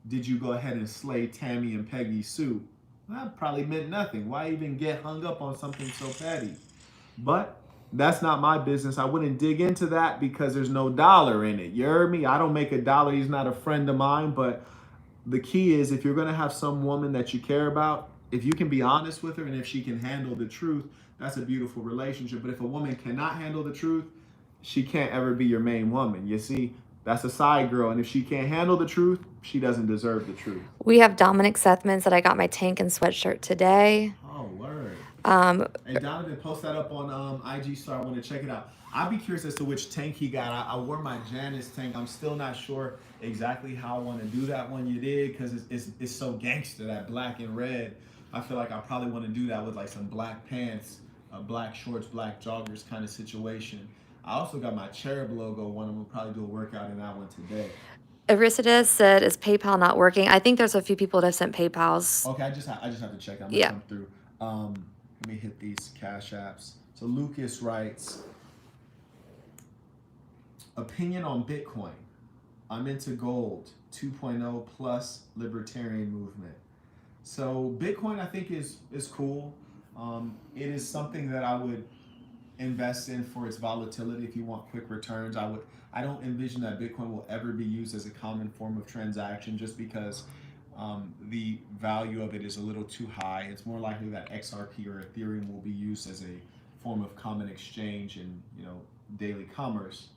did you go ahead and slay Tammy and Peggy Sue? That probably meant nothing. Why even get hung up on something so petty? But that's not my business. I wouldn't dig into that because there's no dollar in it. You heard me? I don't make a dollar. He's not a friend of mine. But the key is if you're going to have some woman that you care about, if you can be honest with her and if she can handle the truth, that's a beautiful relationship. But if a woman cannot handle the truth, she can't ever be your main woman. You see, that's a side girl. And if she can't handle the truth, she doesn't deserve the truth. We have Dominic Sethman said I got my tank and sweatshirt today. Oh, word. Um, Hey, Donovan, post that up on IG Star. I want to check it out. I'd be curious as to which tank he got. I wore my Janice tank. I'm still not sure exactly how I want to do that one you did because it's so gangster, that black and red. I feel like I probably want to do that with like some black pants, black shorts, black joggers kind of situation. I also got my Cherub logo one. I'm going to probably do a workout in that one today. Aristides said, is PayPal not working? I think there's a few people that have sent PayPals. Okay, I just have to check. I'm going to come through. Let me hit these Cash Apps. So Lucas writes, opinion on Bitcoin. I'm into gold, 2.0 plus libertarian movement. So Bitcoin, I think, is cool. It is something that I would invest in for its volatility if you want quick returns. I don't envision that Bitcoin will ever be used as a common form of transaction just because the value of it is a little too high. It's more likely that XRP or Ethereum will be used as a form of common exchange in daily commerce.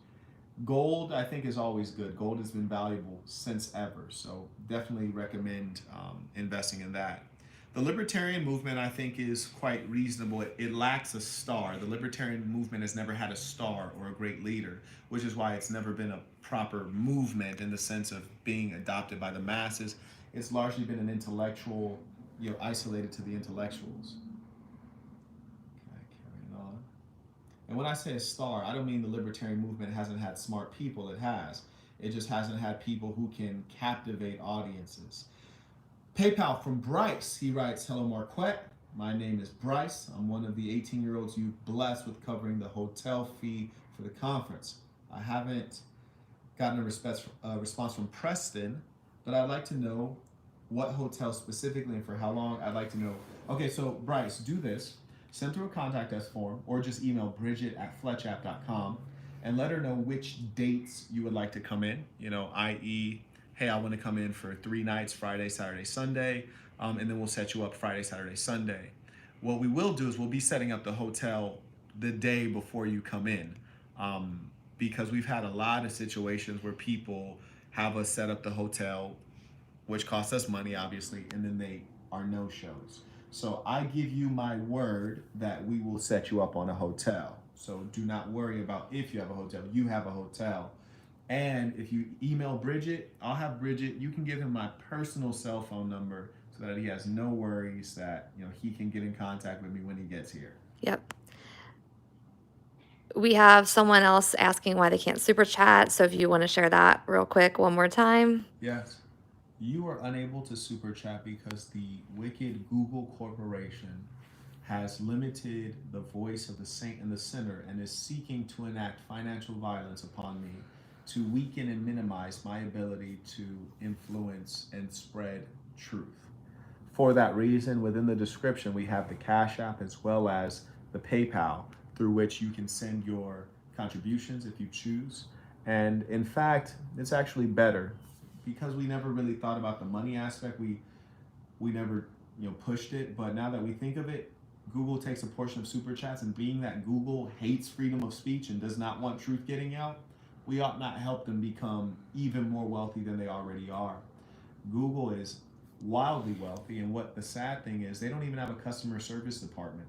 Gold, I think, is always good. Gold has been valuable since ever, so definitely recommend investing in that. The libertarian movement, I think, is quite reasonable. It lacks a star. The libertarian movement has never had a star or a great leader, which is why it's never been a proper movement in the sense of being adopted by the masses. It's largely been an intellectual, isolated to the intellectuals. Okay, carrying on. And when I say a star, I don't mean the libertarian movement hasn't had smart people. It has. It just hasn't had people who can captivate audiences. PayPal from Bryce. He writes, "Hello, Marquette. My name is Bryce. I'm one of the 18-year-olds you blessed with covering the hotel fee for the conference. I haven't gotten a response from Preston, but I'd like to know what hotel specifically and for how long. I'd like to know." Okay, so Bryce, do this. Send through a contact us form or just email Bridget@fletchapp.com and let her know which dates you would like to come in, i.e., hey, I want to come in for 3 nights, Friday, Saturday, Sunday, and then we'll set you up Friday, Saturday, Sunday. What we will do is we'll be setting up the hotel the day before you come in, because we've had a lot of situations where people have us set up the hotel, which costs us money, obviously, and then they are no-shows. So I give you my word that we will set you up on a hotel. So do not worry about if you have a hotel. You have a hotel. And if you email Bridget, I'll have Bridget, you can give him my personal cell phone number so that he has no worries that, he can get in contact with me when he gets here. Yep. We have someone else asking why they can't super chat. So if you want to share that real quick one more time. Yes. You are unable to super chat because the wicked Google Corporation has limited the voice of the saint and the sinner and is seeking to enact financial violence upon me to weaken and minimize my ability to influence and spread truth. For that reason, within the description, we have the Cash App as well as the PayPal through which you can send your contributions if you choose. And in fact, it's actually better because we never really thought about the money aspect. We never pushed it, but now that we think of it, Google takes a portion of super chats, and being that Google hates freedom of speech and does not want truth getting out, we ought not help them become even more wealthy than they already are. Google is wildly wealthy, and what the sad thing is, they don't even have a customer service department.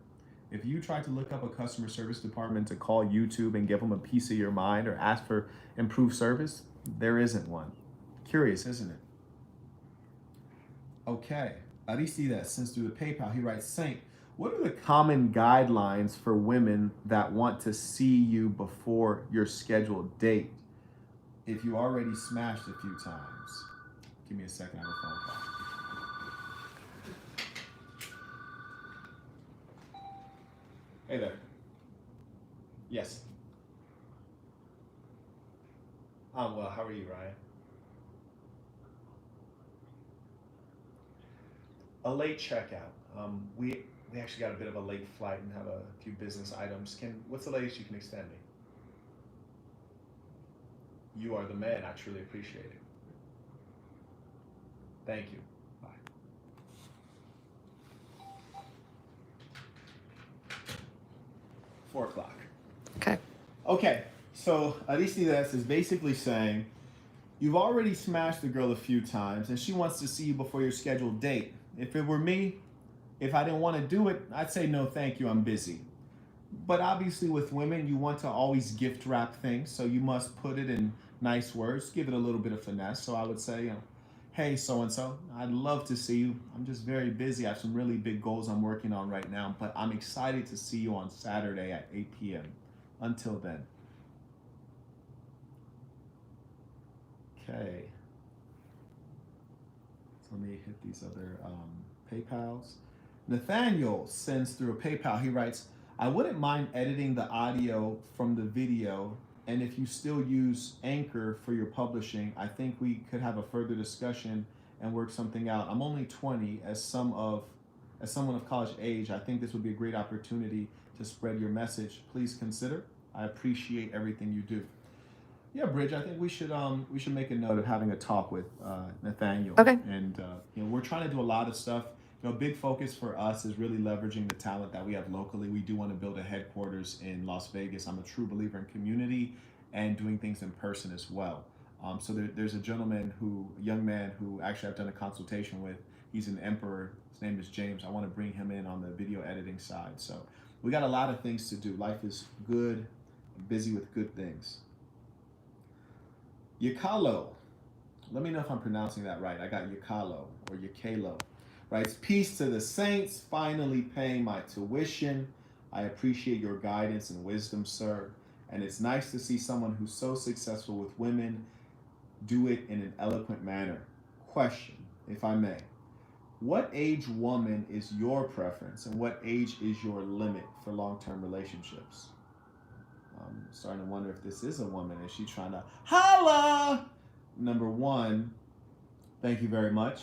If you try to look up a customer service department to call YouTube and give them a piece of your mind or ask for improved service, there isn't one. Curious, isn't it? Okay, Aristides sends through the PayPal. He writes, "Saint, what are the common guidelines for women that want to see you before your scheduled date? If you already smashed a few times." Give me a second, I have a phone call. Hey there. Yes. I'm well. How are you, Ryan? A late checkout. We actually got a bit of a late flight and have a few business items. What's the latest you can extend me? You are the man. I truly appreciate it. Thank you. Bye. Four o'clock. Okay. Okay, so Aristides is basically saying, you've already smashed the girl a few times and she wants to see you before your scheduled date. If it were me, if I didn't want to do it, I'd say no thank you, I'm busy. But obviously with women, you want to always gift wrap things, so you must put it in nice words, give it a little bit of finesse. So I would say, hey, so-and-so, I'd love to see you. I'm just very busy. I have some really big goals I'm working on right now, but I'm excited to see you on Saturday at 8 p.m. Until then. Okay. So let me hit these other PayPals. Nathaniel sends through a PayPal. He writes, "I wouldn't mind editing the audio from the video, and if you still use Anchor for your publishing, I think we could have a further discussion and work something out. I'm only 20. As someone of college age, I think this would be a great opportunity to spread your message. Please consider. I appreciate everything you do." Yeah, Bridge, I think we should make a note of having a talk with Nathaniel. Okay. And we're trying to do a lot of stuff. Big focus for us is really leveraging the talent that we have locally. We do want to build a headquarters in Las Vegas. I'm a true believer in community and doing things in person as well. So there's a young man who actually I've done a consultation with. He's an emperor. His name is James. I want to bring him in on the video editing side. So we got a lot of things to do. Life is good, busy with good things. Yakalo, let me know if I'm pronouncing that right. I got Yakalo or Yakalo. Writes, peace to the saints, finally paying my tuition. I appreciate your guidance and wisdom, sir. And it's nice to see someone who's so successful with women do it in an eloquent manner. Question, if I may. What age woman is your preference and what age is your limit for long-term relationships? I'm starting to wonder if this is a woman. Is she trying to holla? Number one, thank you very much.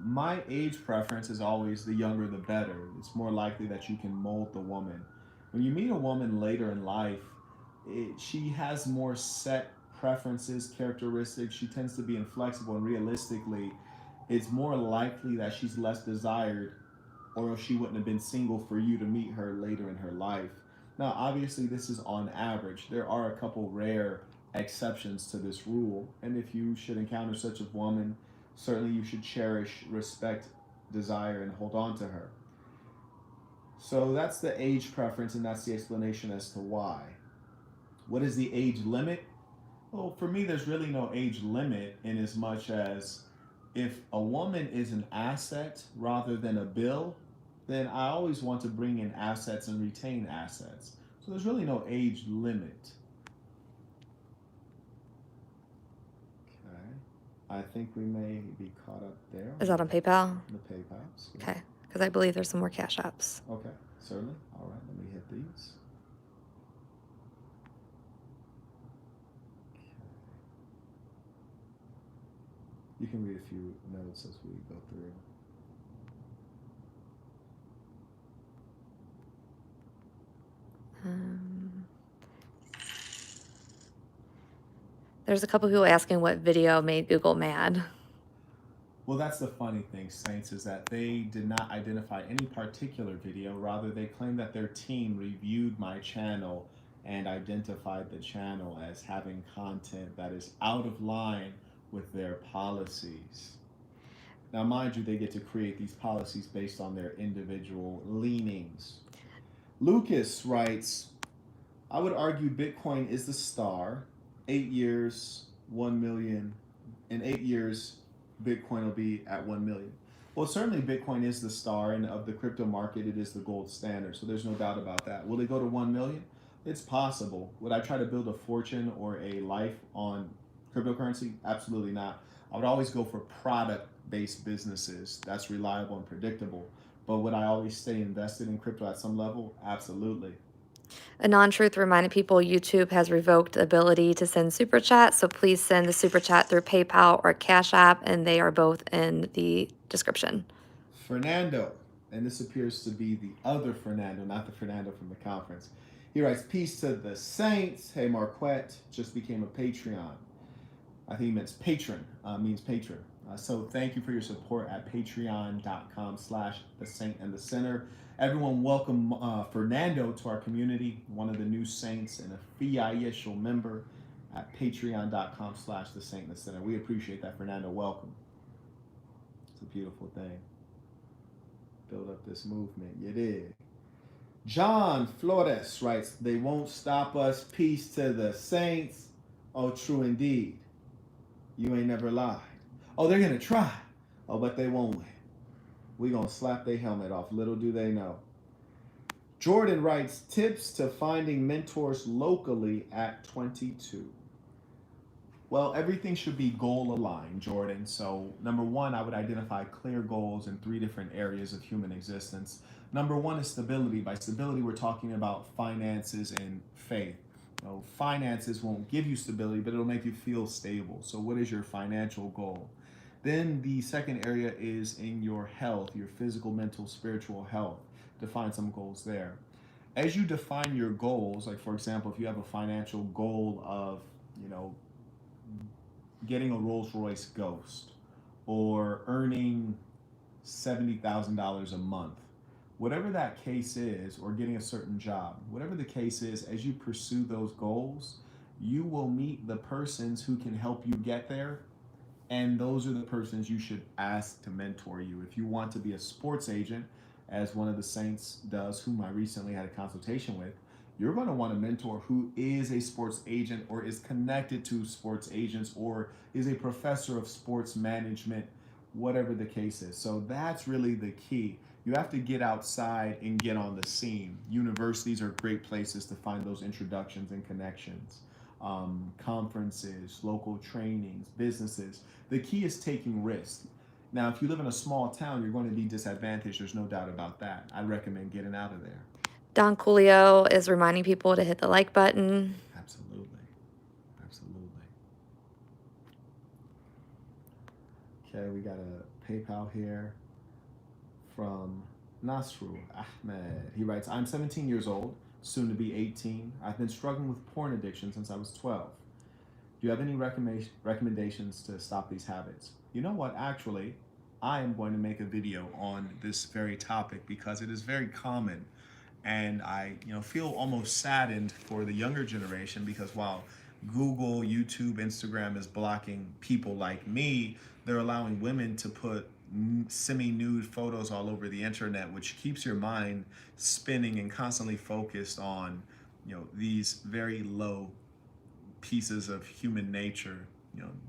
My age preference is always the younger the better. It's more likely that you can mold the woman. When you meet a woman later in life, she has more set preferences, characteristics. She tends to be inflexible, and realistically, it's more likely that she's less desired, or she wouldn't have been single for you to meet her later in her life. Now, obviously, this is on average. There are a couple rare exceptions to this rule, and if you should encounter such a woman, certainly you should cherish, respect, desire, and hold on to her. So that's the age preference, and that's the explanation as to why. What is the age limit? Well, for me, there's really no age limit in as much as if a woman is an asset rather than a bill, then I always want to bring in assets and retain assets. So there's really no age limit. Okay. I think we may be caught up there. Is that on PayPal? The PayPals. Yeah. Okay, because I believe there's some more Cash Apps. Okay, certainly. All right, let me hit these. You can read a few notes as we go through. There's a couple people asking what video made Google mad. Well, that's the funny thing, Saints, is that they did not identify any particular video. Rather, they claimed that their team reviewed my channel and identified the channel as having content that is out of line with their policies. Now, mind you, they get to create these policies based on their individual leanings. Lucas writes, I would argue Bitcoin is the star. 8 years, 1 million. In 8 years, Bitcoin will be at 1 million. Well, certainly Bitcoin is the star, and of the crypto market, it is the gold standard. So there's no doubt about that. Will it go to 1 million? It's possible. Would I try to build a fortune or a life on cryptocurrency? Absolutely not. I would always go for product-based businesses. That's reliable and predictable. But would I always stay invested in crypto at some level? Absolutely. A non-truth reminded people YouTube has revoked the ability to send super chat, so please send the super chat through PayPal or Cash App, and they are both in the description. Fernando, and this appears to be the other Fernando, not the Fernando from the conference. He writes, peace to the saints. Hey, Marquette just became a Patreon. I think he means patron, means patron. So thank you for your support at patreon.com/thesaintandthesinner. Everyone welcome Fernando to our community, one of the new saints and a official member at patreon.com/thesaintandthesinner. We appreciate that, Fernando. Welcome. It's a beautiful thing. Build up this movement. You did. John Flores writes, they won't stop us. Peace to the saints. Oh, true indeed. You ain't never lied. Oh, they're going to try. Oh, but they won't win. We're going to slap their helmet off. Little do they know. Jordan writes, tips to finding mentors locally at 22. Well, everything should be goal aligned, Jordan. So number one, I would identify clear goals in 3 different areas of human existence. Number one is stability. By stability, we're talking about finances and faith. Finances won't give you stability, but it'll make you feel stable. So what is your financial goal? Then the second area is in your health, your physical, mental, spiritual health. Define some goals there. As you define your goals, like for example, if you have a financial goal of you know, getting a Rolls Royce Ghost or earning $70,000 a month. Whatever that case is, or getting a certain job, whatever the case is, as you pursue those goals, you will meet the persons who can help you get there. And those are the persons you should ask to mentor you. If you want to be a sports agent, as one of the saints does, whom I recently had a consultation with, you're going to want a mentor who is a sports agent or is connected to sports agents or is a professor of sports management, whatever the case is. So that's really the key. You have to get outside and get on the scene. Universities are great places to find those introductions and connections. Conferences, local trainings, businesses. The key is taking risks. Now, if you live in a small town, you're going to be disadvantaged. There's no doubt about that. I recommend getting out of there. Don Coolio is reminding people to hit the like button. Absolutely. Absolutely. Okay, we got a PayPal here from Nasru Ahmed. He writes, I'm 17 years old, soon to be 18. I've been struggling with porn addiction since I was 12. Do you have any recommendations to stop these habits? You know what? Actually, I am going to make a video on this very topic because it is very common. And I, feel almost saddened for the younger generation because while Google, YouTube, Instagram is blocking people like me, they're allowing women to put semi-nude photos all over the internet, which keeps your mind spinning and constantly focused on, these very low pieces of human nature,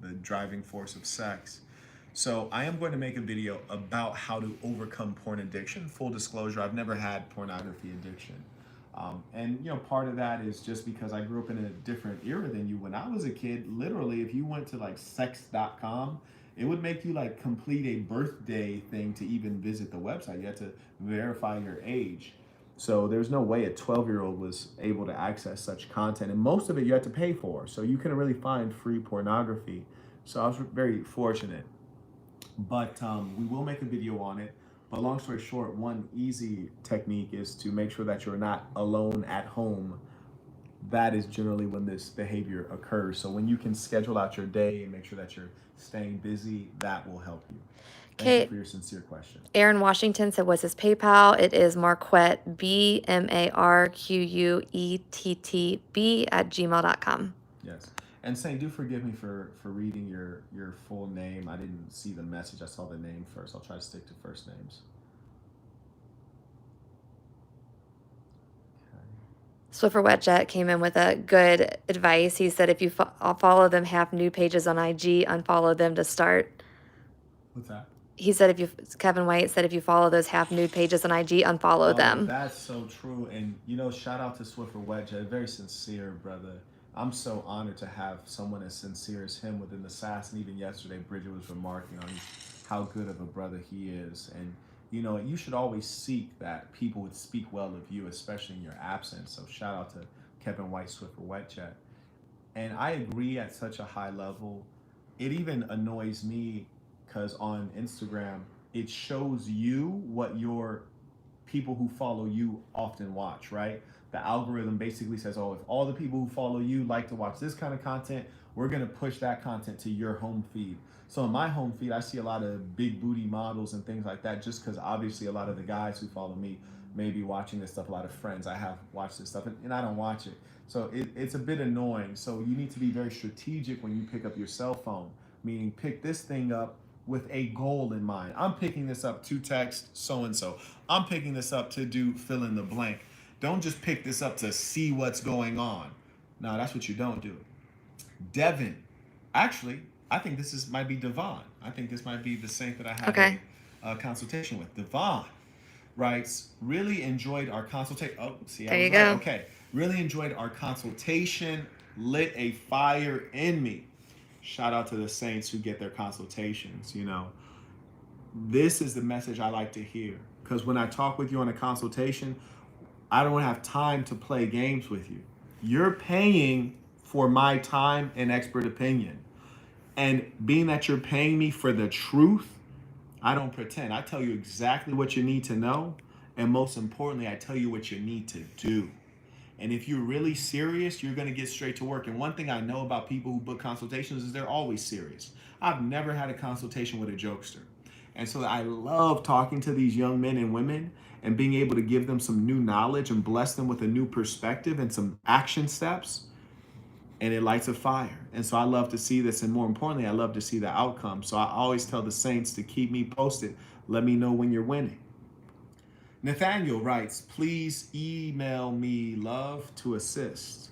the driving force of sex. So I am going to make a video about how to overcome porn addiction. Full disclosure, I've never had pornography addiction. And part of that is just because I grew up in a different era than you. When I was a kid, literally, if you went to like sex.com, it would make you like complete a birthday thing to even visit the website. You had to verify your age. So there's no way a 12-year-old was able to access such content. And most of it you had to pay for. So you couldn't really find free pornography. So I was very fortunate. But we will make a video on it. But long story short, one easy technique is to make sure that you're not alone at home. That is generally when this behavior occurs. So when you can schedule out your day and make sure that you're staying busy, that will help you. Thank you for your sincere question. Aaron Washington said, what's his PayPal? It is Marquette, BMARQUETTB@gmail.com. Yes. And Saint, do forgive me for reading your full name. I didn't see the message. I saw the name first. I'll try to stick to first names. Swiffer Wetjet came in with a good advice. He said if you follow them half nude pages on IG, unfollow them to start. What's that? He said Kevin White said if you follow those half nude pages on IG, unfollow them. That's so true. And shout out to Swiffer Wetjet, very sincere brother. I'm so honored to have someone as sincere as him within the SAS. And even yesterday, Bridget was remarking on how good of a brother he is. And you should always seek that people would speak well of you, especially in your absence. So shout out to Kevin White, Swiffer Wetjet. And I agree at such a high level. It even annoys me because on Instagram, it shows you what your people who follow you often watch, right? The algorithm basically says, oh, if all the people who follow you like to watch this kind of content, we're going to push that content to your home feed. So in my home feed, I see a lot of big booty models and things like that, just because obviously a lot of the guys who follow me may be watching this stuff. A lot of friends I have watched this stuff and I don't watch it. So it's a bit annoying. So you need to be very strategic when you pick up your cell phone, meaning pick this thing up with a goal in mind. I'm picking this up to text so-and-so. I'm picking this up to do fill in the blank. Don't just pick this up to see what's going on. No, that's what you don't do. Devin, actually, I think might be Devon. I think this might be the saint that I had a consultation with. Devon writes, really enjoyed our consultation. Oh, see, there you go. Okay, really enjoyed our consultation. Lit a fire in me. Shout out to the saints who get their consultations. This is the message I like to hear. Because when I talk with you on a consultation, I don't have time to play games with you. You're paying for my time and expert opinion. And being that you're paying me for the truth, I don't pretend. I tell you exactly what you need to know. And most importantly, I tell you what you need to do. And if you're really serious, you're going to get straight to work. And one thing I know about people who book consultations is they're always serious. I've never had a consultation with a jokester. And so I love talking to these young men and women and being able to give them some new knowledge and bless them with a new perspective and some action steps. And it lights a fire. And so I love to see this. And more importantly, I love to see the outcome. So I always tell the saints to keep me posted. Let me know when you're winning. Nathaniel writes, please email me love to assist.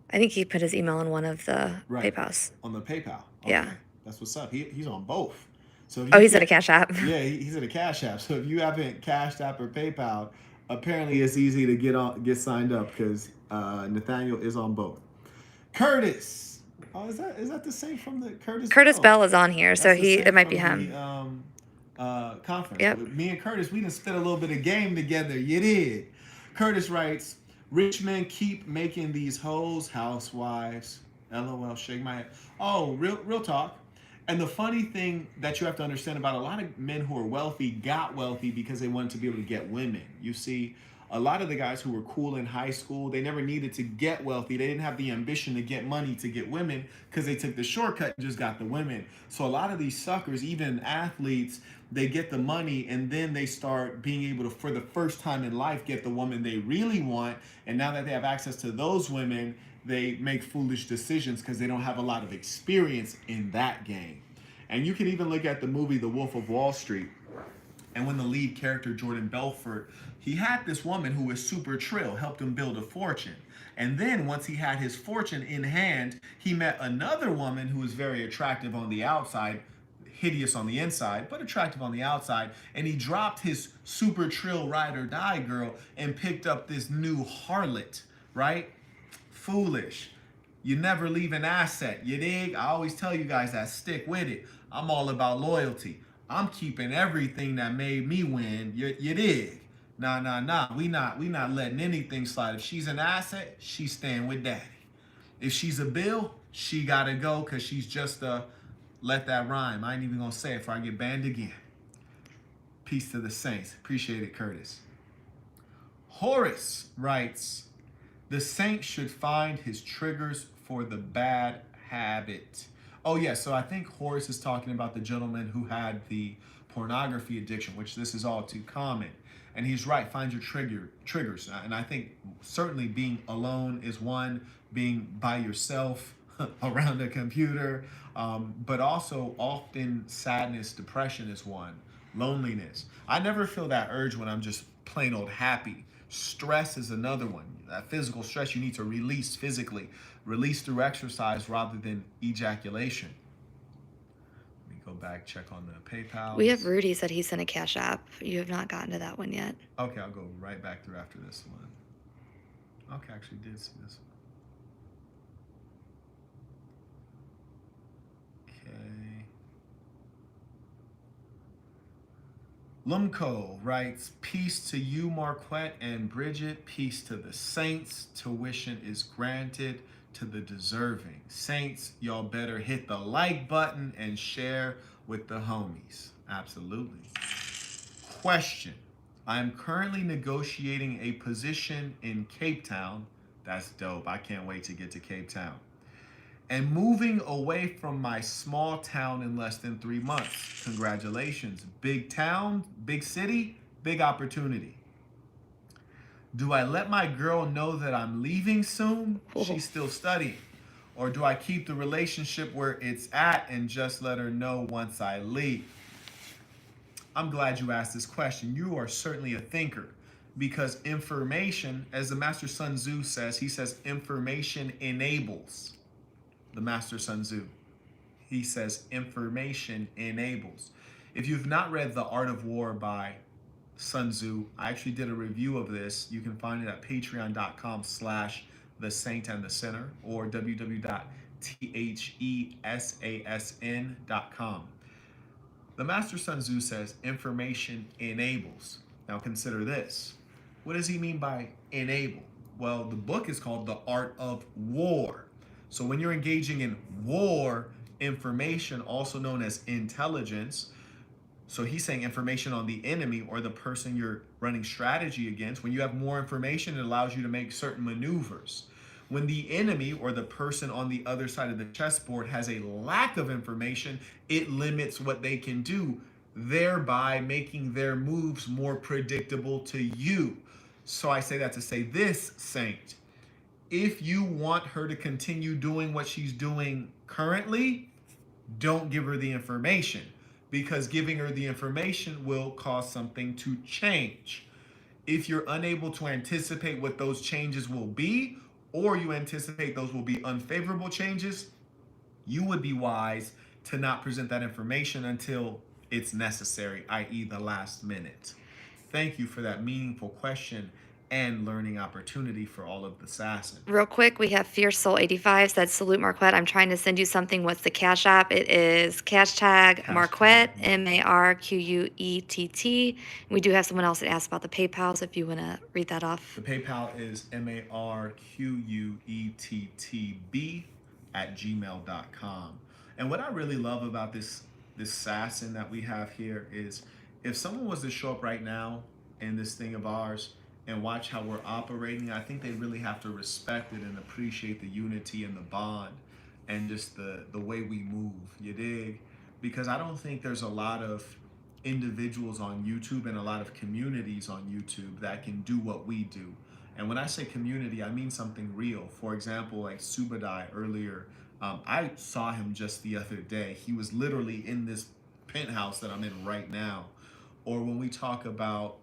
I think he put his email in one of the Right. PayPals. On the PayPal. Okay. Yeah. That's what's up. He's on both. So Oh, he's at a Cash App. Yeah, he's at a Cash App. So if you haven't Cashed App or PayPal, apparently it's easy to get signed up because Nathaniel is on both. Curtis. Oh, is that the same from the Curtis? Curtis Bell is on here, That's so the same it might be from him. The conference. Yep. With me and Curtis, we done spent a little bit of game together. You did. Curtis writes, rich men keep making these hoes housewives. LOL, shake my head. Oh, real talk. And the funny thing that you have to understand about a lot of men who are wealthy got wealthy because they wanted to be able to get women. You see, a lot of the guys who were cool in high school, they never needed to get wealthy. They didn't have the ambition to get money to get women because they took the shortcut and just got the women. So a lot of these suckers, even athletes, they get the money and then they start being able to, for the first time in life, get the woman they really want. And now that they have access to those women, they make foolish decisions because they don't have a lot of experience in that game. And you can even look at the movie The Wolf of Wall Street. And when the lead character, Jordan Belfort, he had this woman who was super trill, helped him build a fortune. And then once he had his fortune in hand, he met another woman who was very attractive on the outside, hideous on the inside, but attractive on the outside. And he dropped his super trill ride or die girl and picked up this new harlot, right? Foolish. You never leave an asset, you dig? I always tell you guys that, stick with it. I'm all about loyalty. I'm keeping everything that made me win. You dig? Nah. We not letting anything slide. If she's an asset, she's staying with daddy. If she's a bill, she gotta go because she's just let that rhyme. I ain't even gonna say it before I get banned again. Peace to the saints. Appreciate it, Curtis. Horace writes, the saint should find his triggers for the bad habit. Oh, yeah, so I think Horace is talking about the gentleman who had the pornography addiction, which this is all too common. And he's right, find your triggers. And I think certainly being alone is one, being by yourself around a computer, but also often sadness, depression is one, loneliness. I never feel that urge when I'm just plain old happy. Stress is another one. That physical stress you need to release physically, release through exercise rather than ejaculation. Let me go back, check on the PayPal. We have Rudy said he sent a Cash App. You have not gotten to that one yet. Okay, I'll go right back through after this one. Okay, I actually did see this one. Okay. Lumco writes, peace to you, Marquette and Bridget. Peace to the saints. Tuition is granted to the deserving. Saints, y'all better hit the like button and share with the homies. Absolutely. Question. I am currently negotiating a position in Cape Town. That's dope. I can't wait to get to Cape Town. And moving away from my small town in less than 3 months. Congratulations. Big town, big city, big opportunity. Do I let my girl know that I'm leaving soon? She's still studying. Or do I keep the relationship where it's at and just let her know once I leave? I'm glad you asked this question. You are certainly a thinker because information, as the Master Sun Tzu says, he says information enables. The Master Sun Tzu. He says information enables. If you've not read The Art of War by Sun Tzu, I actually did a review of this. You can find it at patreon.com/The Saint and the Sinner or www.thesasn.com. The Master Sun Tzu says information enables. Now consider this. What does he mean by enable? Well, the book is called The Art of War. So when you're engaging in war, information, also known as intelligence, So he's saying information on the enemy or the person you're running strategy against. When you have more information, it allows you to make certain maneuvers. When the enemy or the person on the other side of the chessboard has a lack of information, it limits what they can do, thereby making their moves more predictable to you. So I say that to say this, Saint. If you want her to continue doing what she's doing currently, don't give her the information, because giving her the information will cause something to change. If you're unable to anticipate what those changes will be, or you anticipate those will be unfavorable changes, you would be wise to not present that information until it's necessary, i.e., the last minute. Thank you for that meaningful question and learning opportunity for all of the assassin. Real quick, we have Fierce Soul 85 said, salute Marquette. I'm trying to send you something. What's the Cash App? It is hashtag Marquette, Marquette. We do have someone else that asked about the PayPal, so if you want to read that off. The PayPal is marquettb@gmail.com. And what I really love about this assassin that we have here is, if someone was to show up right now in this thing of ours and watch how we're operating, I think they really have to respect it and appreciate the unity and the bond and just the way we move. You dig? Because I don't think there's a lot of individuals on YouTube and a lot of communities on YouTube that can do what we do. And when I say community, I mean something real. For example, like Subadai earlier, I saw him just the other day. He was literally in this penthouse that I'm in right now. Or when we talk about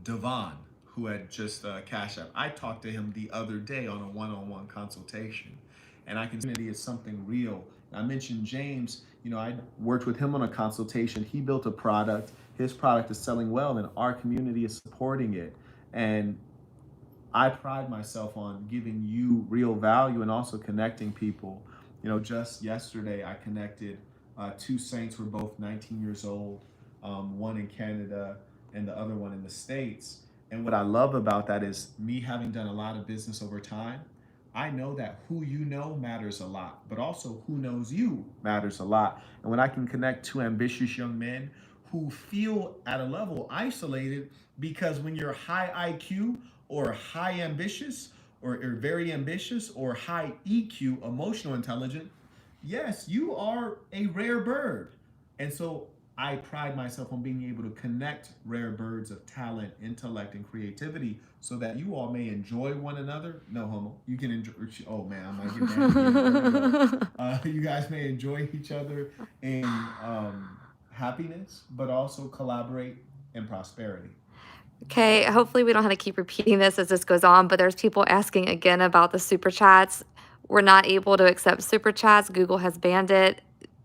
Devon, who had just Cash App, I talked to him the other day on a one-on-one consultation. And I can see it's something real. I mentioned James, I worked with him on a consultation. He built a product. His product is selling well, and our community is supporting it. And I pride myself on giving you real value and also connecting people. Just yesterday, I connected two saints who were both 19 years old, one in Canada and the other one in the States. And what I love about that is, me having done a lot of business over time, I know that who you know matters a lot, but also who knows you matters a lot. And when I can connect two ambitious young men who feel at a level isolated, because when you're high IQ or high ambitious or very ambitious or high EQ, emotional intelligence, yes, you are a rare bird. And so I pride myself on being able to connect rare birds of talent, intellect, and creativity so that you all may enjoy one another. No homo. You can enjoy. Oh man, I'm not getting mad. You guys may enjoy each other in happiness, but also collaborate in prosperity. Okay, hopefully we don't have to keep repeating this as this goes on, but there's people asking again about the super chats. We're not able to accept super chats. Google has banned it.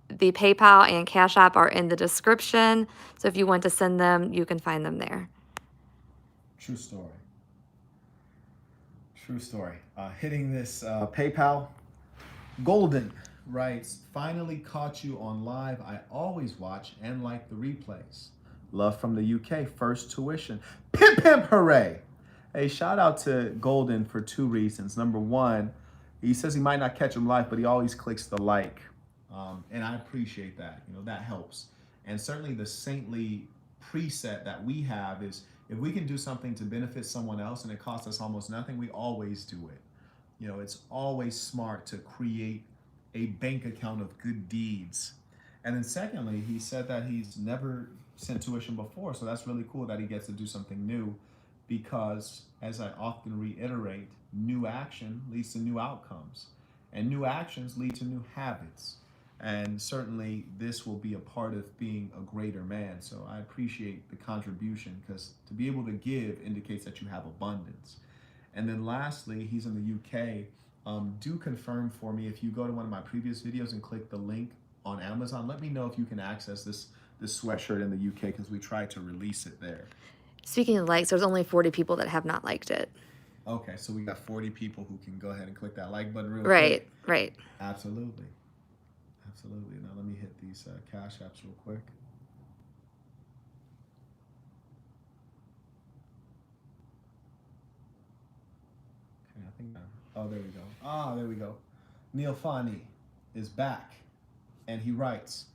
The PayPal and Cash App are in the description. So if you want to send them, you can find them there. True story. True story. Hitting this PayPal. Golden writes, finally caught you on live. I always watch and like the replays. Love from the UK, first tuition. Pimp, hooray. Hey, shout out to Golden for two reasons. Number one, he says he might not catch him live, but he always clicks the like. And I appreciate that. That helps. And certainly the saintly preset that we have is, if we can do something to benefit someone else and it costs us almost nothing, we always do it. It's always smart to create a bank account of good deeds. And then secondly, he said that he's never sent tuition before. So that's really cool that he gets to do something new, because as I often reiterate, new action leads to new outcomes, and new actions lead to new habits. And certainly this will be a part of being a greater man. So I appreciate the contribution, because to be able to give indicates that you have abundance. And then lastly, he's in the UK. Do confirm for me, if you go to one of my previous videos and click the link on Amazon, let me know if you can access this sweatshirt in the UK, because we tried to release it there. Speaking of likes, there's only 40 people that have not liked it. Okay, so we got 40 people who can go ahead and click that like button real quick. quick. Right. Absolutely. Absolutely. Now let me hit these cash apps real quick. Okay, I think oh, there we go. There we go. Neil is back, and he writes,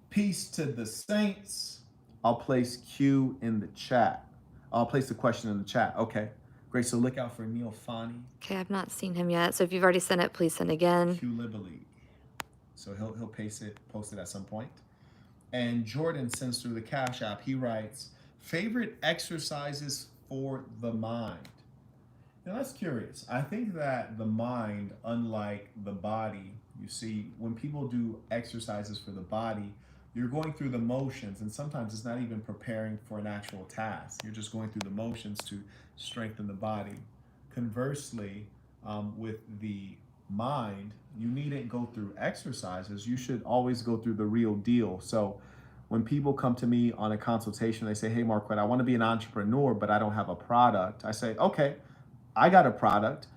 peace to the saints. I'll place Q in the chat. I'll place the question in the chat. Okay, great. So look out for Neil Fani, Okay, I've not seen him yet. So if you've already sent it, please send again. Q Libely. So he'll post it at some point. And Jordan sends through the Cash App. He writes, favorite exercises for the mind. Now that's curious. I think that the mind, unlike the body, you see, when people do exercises for the body, you're going through the motions, and sometimes it's not even preparing for an actual task. You're just going through the motions to strengthen the body. Conversely, with the mind, you needn't go through exercises. You should always go through the real deal. So when people come to me on a consultation, they say, hey, Marquette, I want to be an entrepreneur, but I don't have a product. I say, okay, I got a product.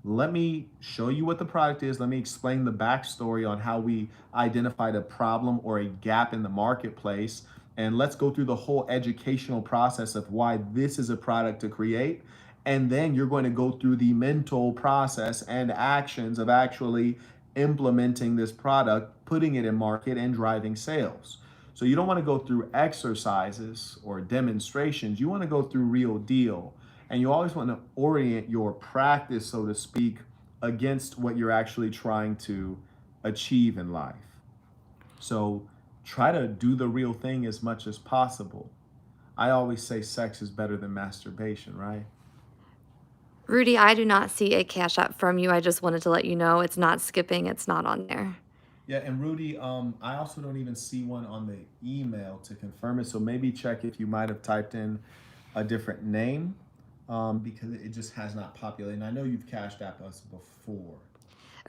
Let me show you what the product is. Let me explain the backstory on how we identified a problem or a gap in the marketplace. And let's go through the whole educational process of why this is a product to create. And then you're going to go through the mental process and actions of actually implementing this product, putting it in market, and driving sales. So you don't want to go through exercises or demonstrations. You want to go through real deal. And you always want to orient your practice, so to speak, against what you're actually trying to achieve in life. So try to do the real thing as much as possible. I always say sex is better than masturbation, right? Rudy, I do not see a Cash App from you. I just wanted to let you know it's not skipping. It's not on there. Yeah, and Rudy, I also don't even see one on the email to confirm it. So maybe check if you might have typed in a different name, because it just has not populated. And I know you've cashed app us before.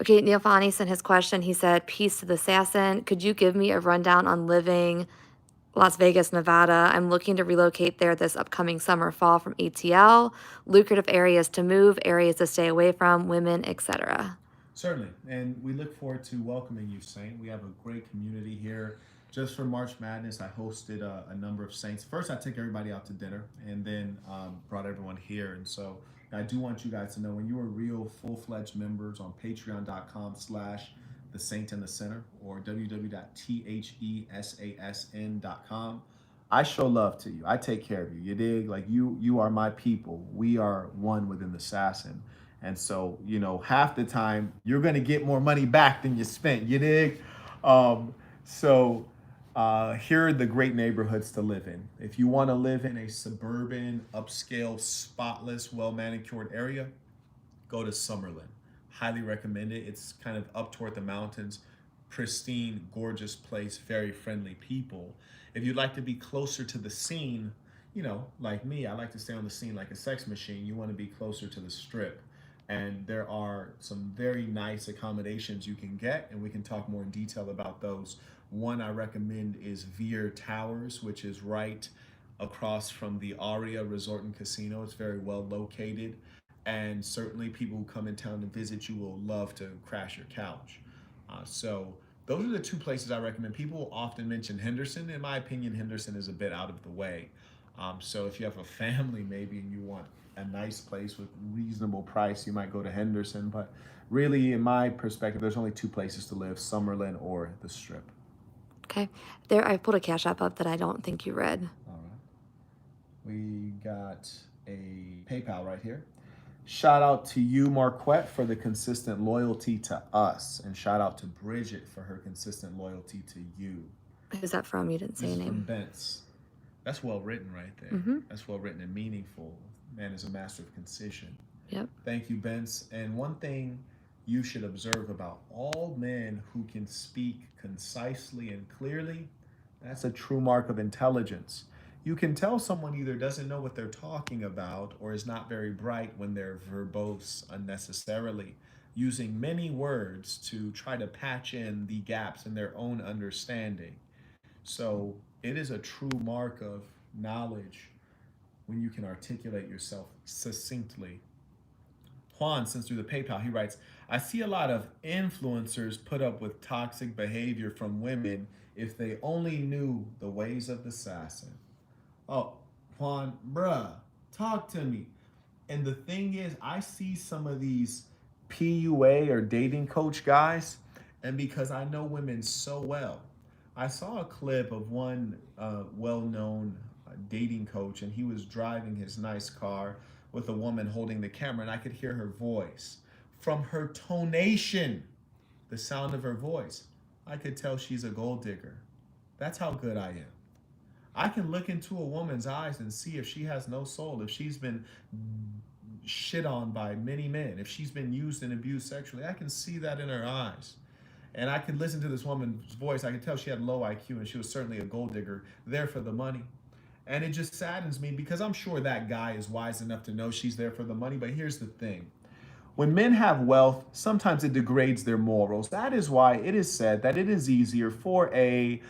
Okay, Neil Fani sent his question. He said, peace to the assassin. Could you give me a rundown on living Las Vegas, Nevada? I'm looking to relocate there this upcoming summer, fall from ATL. Lucrative areas to move, areas to stay away from, women, etc. Certainly, and we look forward to welcoming you, Saint. We have a great community here. Just for March Madness, I hosted a number of Saints. First, I took everybody out to dinner, and then brought everyone here. And so I do want you guys to know, when you are real full-fledged members on patreon.com/the Saint in the Center, or www.thesasn.com, I show love to you. I take care of you. You dig? Like you are my people. We are one within the Assassin. And so, half the time you're going to get more money back than you spent. You dig? So here are the great neighborhoods to live in. If you want to live in a suburban, upscale, spotless, well-manicured area, go to Summerlin. Highly recommend it. It's kind of up toward the mountains. Pristine, gorgeous place, very friendly people. If you'd like to be closer to the scene, like me, I like to stay on the scene like a sex machine. You want to be closer to the strip. And there are some very nice accommodations you can get, and we can talk more in detail about those. One I recommend is Veer Towers, which is right across from the Aria Resort and Casino. It's very well located, and certainly people who come in town to visit you will love to crash your couch. So those are the two places I recommend. People often mention Henderson. In my opinion, Henderson is a bit out of the way. So if you have a family maybe and you want a nice place with reasonable price, you might go to Henderson. But really, in my perspective, there's only two places to live: Summerlin or the Strip. Okay. There, I pulled a Cash App up that I don't think you read. All right. We got a PayPal right here. Shout out to you, Marquette, for the consistent loyalty to us. And shout out to Bridget for her consistent loyalty to you. Who's that from? You didn't say This a is from name. Bence. That's well written right there. Mm-hmm. That's well written and meaningful. Man is a master of concision. Yep. Thank you, Bence. And one thing you should observe about all men who can speak concisely and clearly, that's a true mark of intelligence. You can tell someone either doesn't know what they're talking about or is not very bright when they're verbose unnecessarily, using many words to try to patch in the gaps in their own understanding. So it is a true mark of knowledge when you can articulate yourself succinctly. Juan sends through the PayPal. He writes, I see a lot of influencers put up with toxic behavior from women if they only knew the ways of the assassin. Oh, Juan, bruh, talk to me. And the thing is, I see some of these PUA or dating coach guys, and because I know women so well, I saw a clip of one well-known dating coach, and he was driving his nice car with a woman holding the camera, and I could hear her voice. From her tonation, the sound of her voice, I could tell she's a gold digger. That's how good I am. I can look into a woman's eyes and see if she has no soul, if she's been shit on by many men, if she's been used and abused sexually. I can see that in her eyes. And I could listen to this woman's voice. I could tell she had low IQ and she was certainly a gold digger there for the money. And it just saddens me because I'm sure that guy is wise enough to know she's there for the money. But here's the thing: when men have wealth, sometimes it degrades their morals. That is why it is said that it is easier for a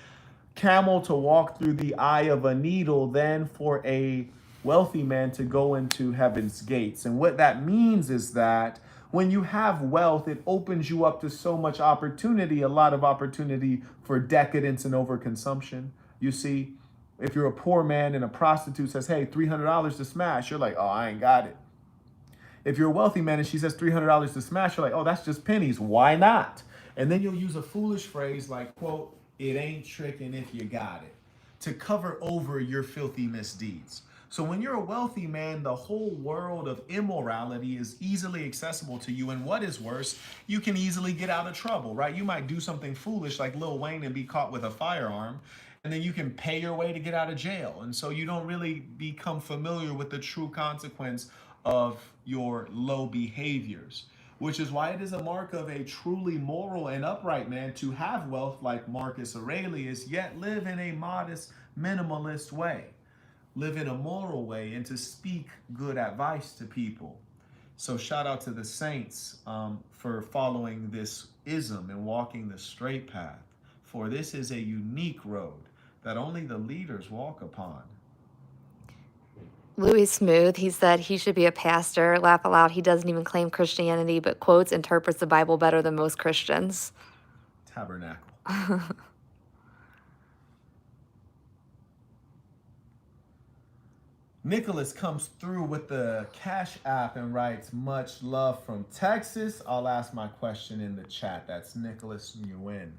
camel to walk through the eye of a needle than for a wealthy man to go into heaven's gates. And what that means is that when you have wealth, it opens you up to so much opportunity, a lot of opportunity for decadence and overconsumption. You see, if you're a poor man and a prostitute says, hey, $300 to smash, you're like, oh, I ain't got it. If you're a wealthy man and she says $300 to smash, you're like, oh, that's just pennies. Why not? And then you'll use a foolish phrase like, quote, it ain't tricking if you got it, to cover over your filthy misdeeds. So when you're a wealthy man, the whole world of immorality is easily accessible to you. And what is worse, you can easily get out of trouble, right? You might do something foolish like Lil Wayne and be caught with a firearm, and then you can pay your way to get out of jail. And so you don't really become familiar with the true consequence of your low behaviors, which is why it is a mark of a truly moral and upright man to have wealth like Marcus Aurelius, yet live in a modest, minimalist way, live in a moral way, and to speak good advice to people. So shout out to the saints for following this ism and walking the straight path, for this is a unique road that only the leaders walk upon. Louis Smooth, he said he should be a pastor. Laugh aloud. He doesn't even claim Christianity, but quotes, interprets the Bible better than most Christians. Tabernacle. Nicholas comes through with the Cash App and writes, much love from Texas. I'll ask my question in the chat. That's Nicholas Nguyen.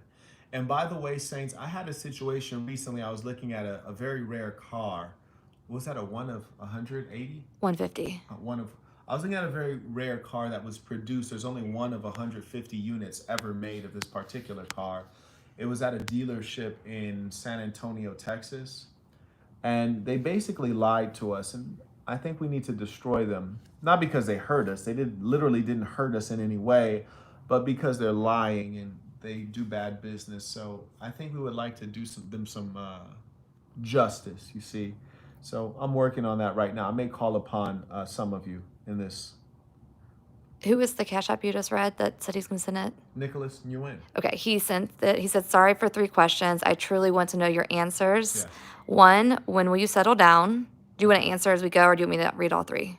And by the way, Saints, I had a situation recently. I was looking at a very rare car. Was that a one of 180? 150. I was looking at a very rare car that was produced. There's only one of 150 units ever made of this particular car. It was at a dealership in San Antonio, Texas. And they basically lied to us. And I think we need to destroy them. Not because they hurt us. They literally didn't hurt us in any way, but because they're lying and they do bad business. So I think we would like to do some justice, you see. So I'm working on that right now. I may call upon some of you in this. Who is the Cash App you just read that said he's going to send it? Nicholas Nguyen. Okay, he sent it. He said, sorry for 3 questions. I truly want to know your answers. Yes. 1, when will you settle down? Do you want to answer as we go, or do you want me to read all 3?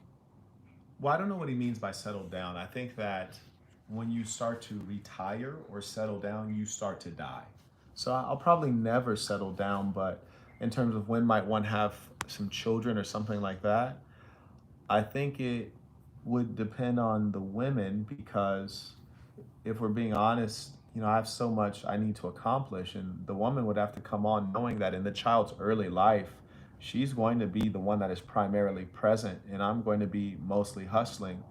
Well, I don't know what he means by settle down. I think that when you start to retire or settle down, you start to die. So I'll probably never settle down, but in terms of when might one have some children or something like that, I think it would depend on the women, because if we're being honest, I have so much I need to accomplish, and the woman would have to come on knowing that in the child's early life, she's going to be the one that is primarily present, and I'm going to be mostly hustling.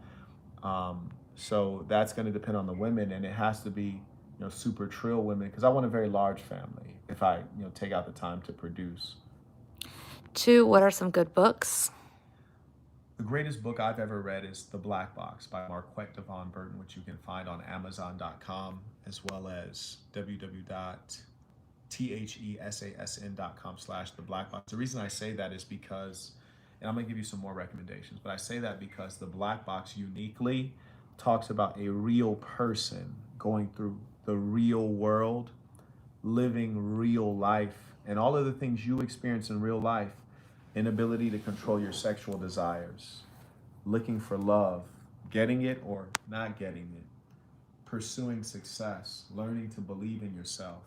So that's going to depend on the women, and it has to be, super trill women, because I want a very large family if I, take out the time to produce. 2, what are some good books? The greatest book I've ever read is The Black Box by Marquette Burton, which you can find on Amazon.com, as well as www.thesasn.com/theblackbox. The reason I say that is because, and I'm going to give you some more recommendations, but I say that because The Black Box uniquely talks about a real person going through the real world, living real life, and all of the things you experience in real life. Inability to control your sexual desires, looking for love, getting it or not getting it, pursuing success, learning to believe in yourself.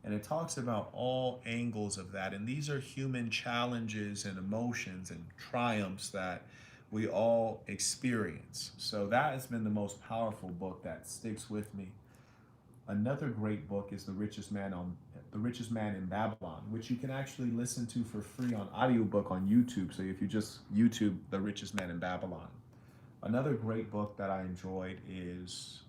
And it talks about all angles of that. And these are human challenges and emotions and triumphs that we all experience. So that has been the most powerful book that sticks with me. Another great book is The Richest Man in Babylon, which you can actually listen to for free on audiobook on YouTube. So if you just YouTube The Richest Man in Babylon. Another great book that I enjoyed is,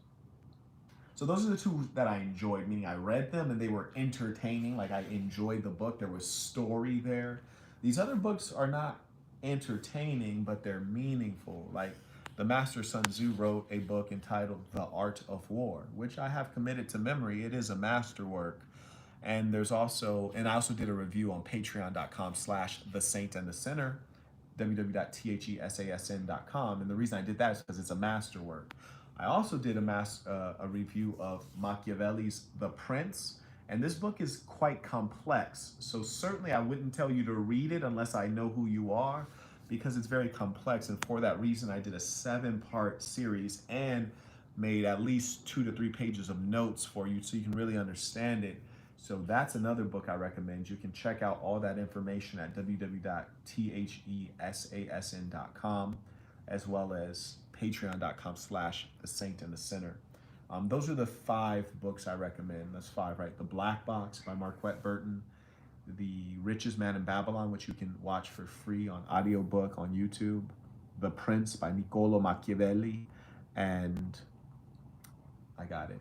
so those are the two that I enjoyed, meaning I read them and they were entertaining. Like I enjoyed the book. There was story there. These other books are not entertaining, but they're meaningful. Like the Master Sun Tzu wrote a book entitled The Art of War, which I have committed to memory. It is a masterwork. And there's also, and I also did a review on patreon.com/the saint and the sinner, www.thesasn.com. And the reason I did that is because it's a masterwork. I also did a review of Machiavelli's The Prince, and this book is quite complex. So certainly I wouldn't tell you to read it unless I know who you are, because it's very complex. And for that reason, I did a 7-part series and made at least 2 to 3 pages of notes for you so you can really understand it. So that's another book I recommend. You can check out all that information at www.thesasn.com, as well as patreon.com/the saint and the sinner. Those are the 5 books I recommend. That's 5, right? The Black Box by Marquette Burton, The Richest Man in Babylon, which you can watch for free on audiobook on YouTube, The Prince by Niccolo Machiavelli, and I got it,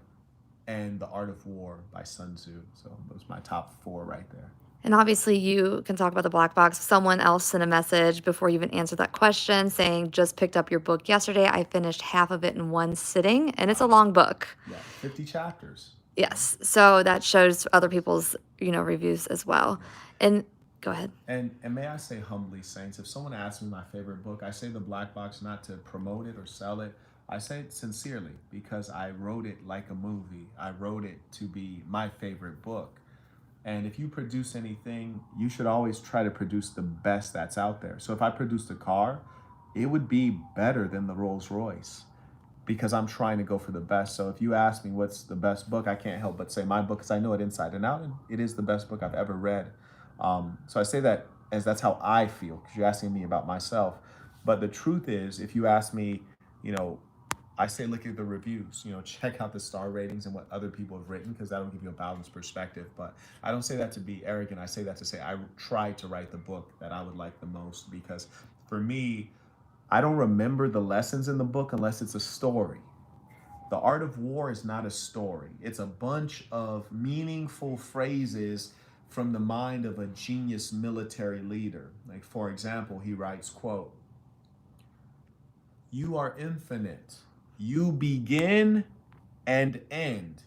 and The Art of War by Sun Tzu. So those are my top 4 right there. And obviously, you can talk about the black box. Someone else sent a message before you even answered that question saying, just picked up your book yesterday. I finished half of it in one sitting, and it's a long book. Yeah, 50 chapters. Yes. So that shows other people's, reviews as well. And go ahead. And may I say humbly, Saints, if someone asks me my favorite book, I say The Black Box not to promote it or sell it. I say it sincerely because I wrote it like a movie. I wrote it to be my favorite book. And if you produce anything, you should always try to produce the best that's out there. So if I produced a car, it would be better than the Rolls Royce because I'm trying to go for the best. So if you ask me what's the best book, I can't help but say my book because I know it inside and out, and it is the best book I've ever read. So I say that as that's how I feel because you're asking me about myself. But the truth is, if you ask me, I say look at the reviews, check out the star ratings and what other people have written because that'll give you a balanced perspective. But I don't say that to be arrogant. I say that to say I tried to write the book that I would like the most because for me, I don't remember the lessons in the book unless it's a story. The Art of War is not a story. It's a bunch of meaningful phrases from the mind of a genius military leader. Like, for example, he writes, quote, "You are infinite. You begin and end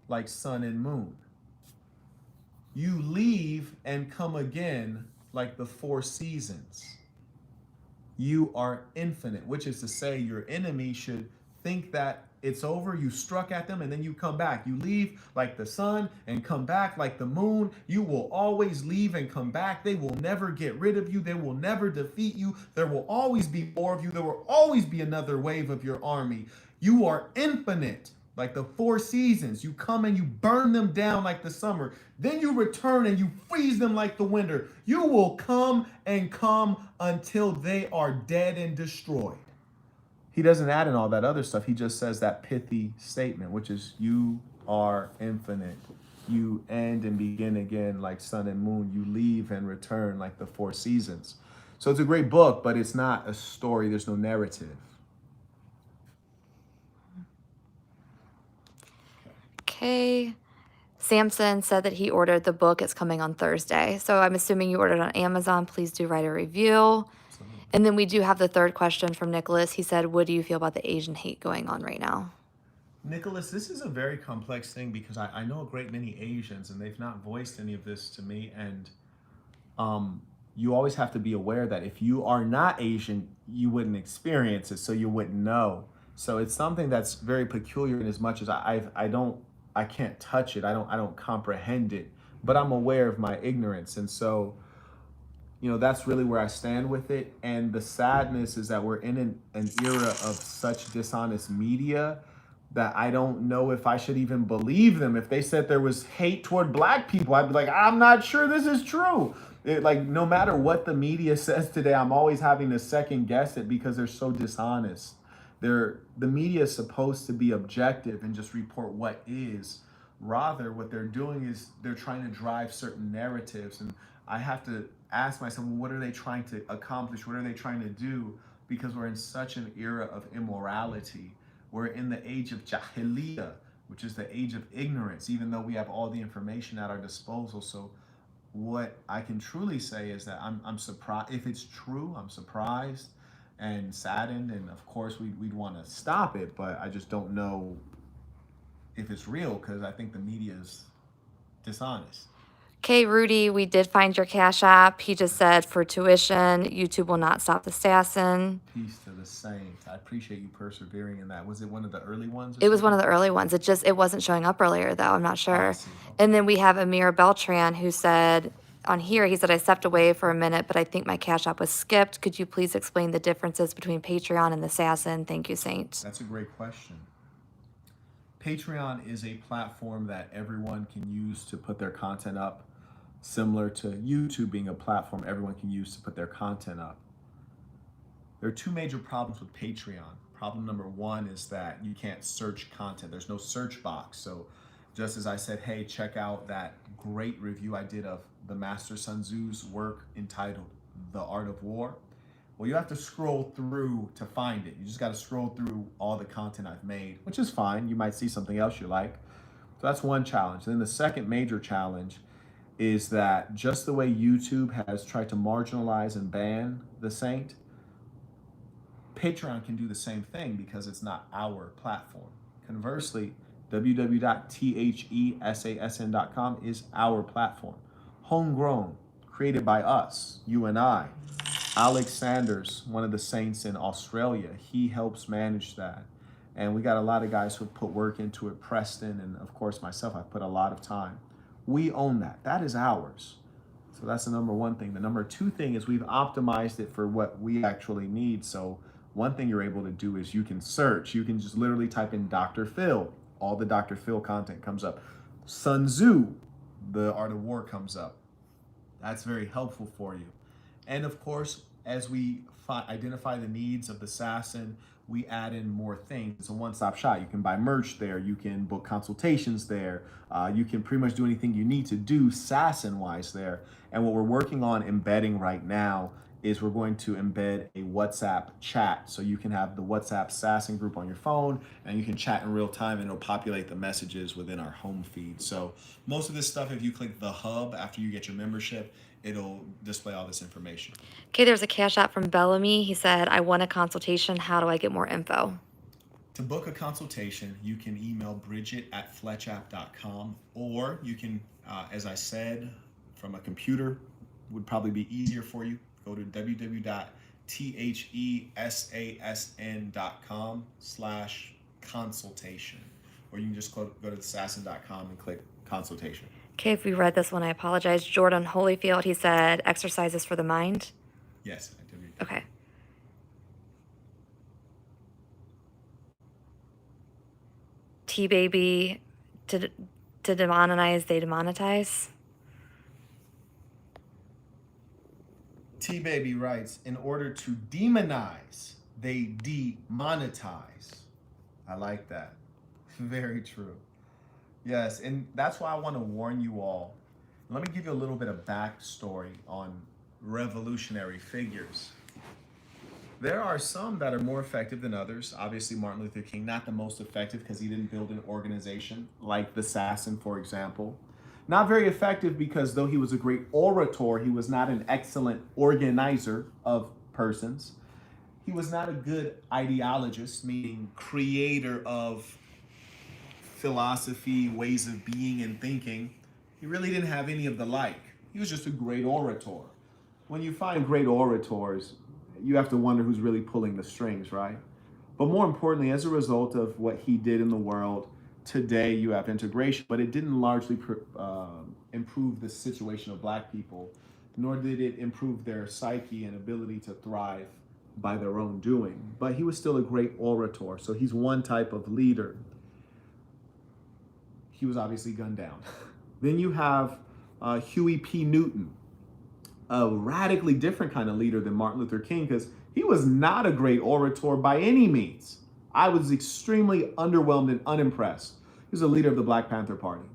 like sun and moon. You leave and come again like the 4 seasons. You are infinite," which is to say your enemy should think that it's over, you struck at them, and then you come back. You leave like the sun and come back like the moon. You will always leave and come back. They will never get rid of you. They will never defeat you. There will always be more of you. There will always be another wave of your army. You are infinite, like the 4 seasons. You come and you burn them down like the summer. Then you return and you freeze them like the winter. You will come and come until they are dead and destroyed. He doesn't add in all that other stuff. He just says that pithy statement, which is you are infinite. You end and begin again like sun and moon. You leave and return like the 4 seasons. So it's a great book, but it's not a story. There's no narrative. Okay. Samson said that he ordered the book. It's coming on Thursday. So I'm assuming you ordered on Amazon. Please do write a review. And then we do have the third question from Nicholas. He said, what do you feel about the Asian hate going on right now? Nicholas, this is a very complex thing because I know a great many Asians and they've not voiced any of this to me. And you always have to be aware that if you are not Asian, you wouldn't experience it, so you wouldn't know. So it's something that's very peculiar in as much as I can't touch it. I don't comprehend it, but I'm aware of my ignorance. And so, that's really where I stand with it. And the sadness is that we're in an era of such dishonest media that I don't know if I should even believe them. If they said there was hate toward Black people, I'd be like, I'm not sure this is true. No matter what the media says today, I'm always having to second guess it because they're so dishonest. The media is supposed to be objective and just report what is. Rather, what they're doing is they're trying to drive certain narratives. And I have to ask myself, well, what are they trying to accomplish? What are they trying to do? Because we're in such an era of immorality. We're in the age of jahiliyyah, which is the age of ignorance, even though we have all the information at our disposal. So what I can truly say is that I'm surprised. If it's true, I'm surprised and saddened. And of course, we'd want to stop it, but I just don't know if it's real because I think the media is dishonest. Okay, Rudy, we did find your Cash App. He just said for tuition, YouTube will not stop the assassin. Peace to the saints. I appreciate you persevering in that. Was it one of the early ones? It was one of the early ones. It wasn't showing up earlier though. I'm not sure. Okay. And then we have Amir Beltran who said on here, he said, I stepped away for a minute, but I think my Cash App was skipped. Could you please explain the differences between Patreon and the Assassin? Thank you, Saint. That's a great question. Patreon is a platform that everyone can use to put their content up, similar to YouTube being a platform everyone can use to put their content up. There are two major problems with Patreon. Problem number one is that you can't search content. There's no search box. So just as I said, hey, check out that great review I did of the Master Sun Tzu's work entitled The Art of War. Well, you have to scroll through to find it. You just got to scroll through all the content I've made, which is fine. You might see something else you like. So that's one challenge. And then the second major challenge is that just the way YouTube has tried to marginalize and ban the saint, Patreon can do the same thing because it's not our platform. Conversely, www.thesasn.com is our platform. Homegrown, created by us, you and I. Alex Sanders, one of the saints in Australia, he helps manage that. And we got a lot of guys who put work into it, Preston, and of course myself, I've put a lot of time. We own that. That is ours. So that's the number one thing. The number two thing is we've optimized it for what we actually need. So one thing you're able to do is you can search. You can just literally type in Dr. Phil. All the Dr. Phil content comes up. Sun Tzu, The Art of War comes up. That's very helpful for you. And of course, as we identify the needs of the assassin, we add in more things. It's a one-stop shop. You can buy merch there. You can book consultations there. You can pretty much do anything you need to do assassin-wise there. And what we're working on embedding right now is we're going to embed a WhatsApp chat. So you can have the WhatsApp assassin group on your phone and you can chat in real time and it'll populate the messages within our home feed. So most of this stuff, if you click the hub after you get your membership, it'll display all this information. Okay, there's a Cash App from Bellamy. He said, I want a consultation. How do I get more info? To book a consultation, you can email bridget@fletchapp.com, or you can, as I said, from a computer, would probably be easier for you. Go to www.thesasn.com/consultation, or you can just go to assassin.com and click consultation. Okay, if we read this one, I apologize. Jordan Holyfield, he said, exercises for the mind. Yes, I did read that. Okay. T-Baby, to demonetize, they demonetize. T-Baby writes, in order to demonize, they demonetize. I like that. Very true. Yes, and that's why I want to warn you all. Let me give you a little bit of backstory on revolutionary figures. There are some that are more effective than others. Obviously, Martin Luther King, not the most effective because he didn't build an organization like the Assassin, for example. Not very effective because though he was a great orator, he was not an excellent organizer of persons. He was not a good ideologist, meaning creator of philosophy, ways of being and thinking. He really didn't have any of the like. He was just a great orator. When you find great orators, you have to wonder who's really pulling the strings, right? But more importantly, as a result of what he did in the world, today you have integration, but it didn't largely improve the situation of Black people, nor did it improve their psyche and ability to thrive by their own doing. But he was still a great orator, so he's one type of leader. He was obviously gunned down. Then you have Huey P. Newton, a radically different kind of leader than Martin Luther King, because he was not a great orator by any means. I was extremely underwhelmed and unimpressed. He was a leader of the Black Panther Party.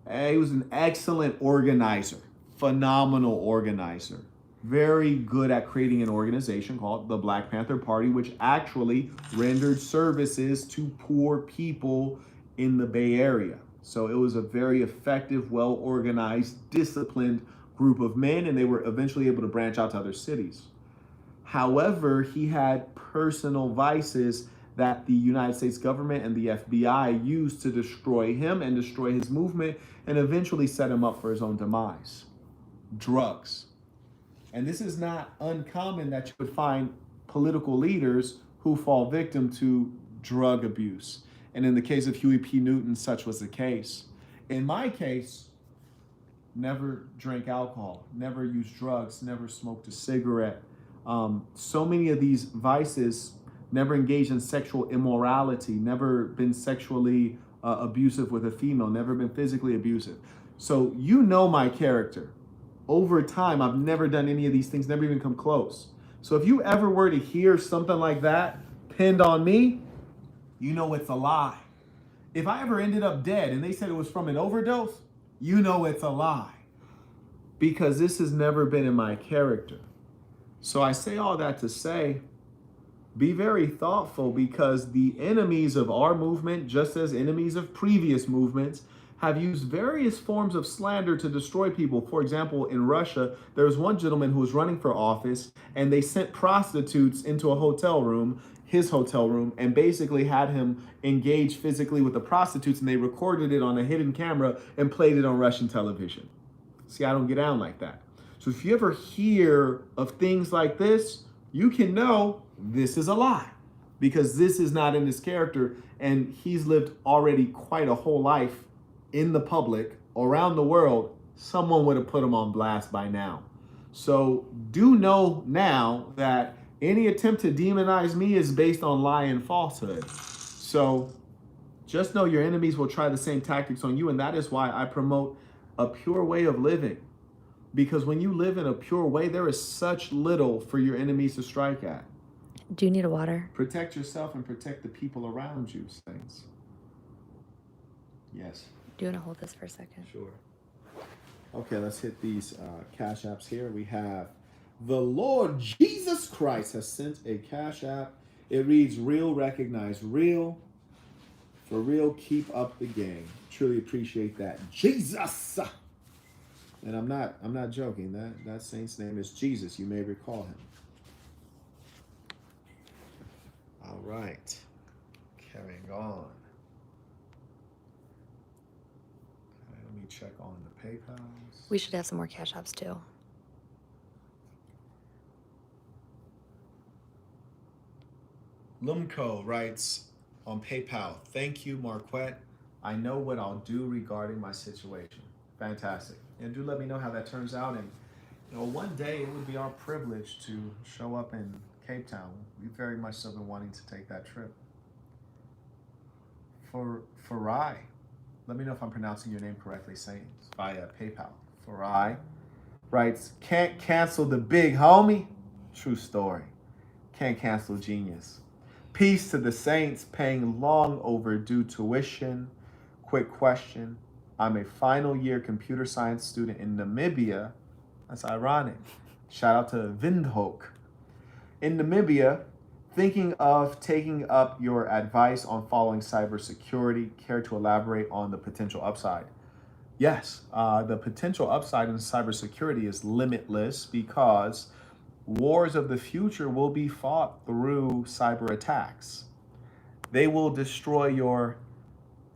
He was an excellent organizer, phenomenal organizer, very good at creating an organization called the Black Panther Party, which actually rendered services to poor people in the Bay Area. So it was a very effective, well-organized, disciplined group of men, and they were eventually able to branch out to other cities. However, he had personal vices that the United States government and the FBI used to destroy him and destroy his movement and eventually set him up for his own demise. Drugs. And this is not uncommon that you would find political leaders who fall victim to drug abuse. And in the case of Huey P. Newton, such was the case. In my case, never drank alcohol, never used drugs, never smoked a cigarette. So many of these vices, never engaged in sexual immorality, never been sexually abusive with a female, never been physically abusive. So you know my character. Over time, I've never done any of these things, never even come close. So if you ever were to hear something like that pinned on me, you know it's a lie. If I ever ended up dead and they said it was from an overdose, you know it's a lie. Because this has never been in my character. So I say all that to say, be very thoughtful, because the enemies of our movement, just as enemies of previous movements, have used various forms of slander to destroy people. For example, in Russia, there was one gentleman who was running for office, and they sent prostitutes into a hotel room, his hotel room, and basically had him engage physically with the prostitutes, and they recorded it on a hidden camera and played it on Russian television. See, I don't get down like that. So if you ever hear of things like this, you can know this is a lie, because this is not in his character, and he's lived already quite a whole life in the public around the world. Someone would have put him on blast by now. So do know now that any attempt to demonize me is based on lie and falsehood. So just know your enemies will try the same tactics on you, and that is why I promote a pure way of living. Because when you live in a pure way, there is such little for your enemies to strike at. Do you need a water? Protect yourself and protect the people around you, saints. Yes. Do you want to hold this for a second? Sure. Okay, let's hit these cash apps here. We have the Lord Jesus Christ has sent a cash app. It reads, real, recognize real. For real, keep up the game. Truly appreciate that. Jesus! And I'm not joking. That saint's name is Jesus. You may recall him. All right. Carrying on. Okay, let me check on the PayPals. We should have some more cash apps too. Lumco writes on PayPal, thank you, Marquette. I know what I'll do regarding my situation. Fantastic. And do let me know how that turns out. And one day it would be our privilege to show up in Cape Town. We very much so been wanting to take that trip. For Farai, let me know if I'm pronouncing your name correctly, Saints, via PayPal. Farai writes, can't cancel the big homie. True story. Can't cancel genius. Peace to the saints paying long overdue tuition. Quick question. I'm a final year computer science student in Namibia. That's ironic. Shout out to Windhoek. In Namibia, thinking of taking up your advice on following cybersecurity. Care to elaborate on the potential upside? Yes, the potential upside in cybersecurity is limitless, because wars of the future will be fought through cyber attacks. They will destroy your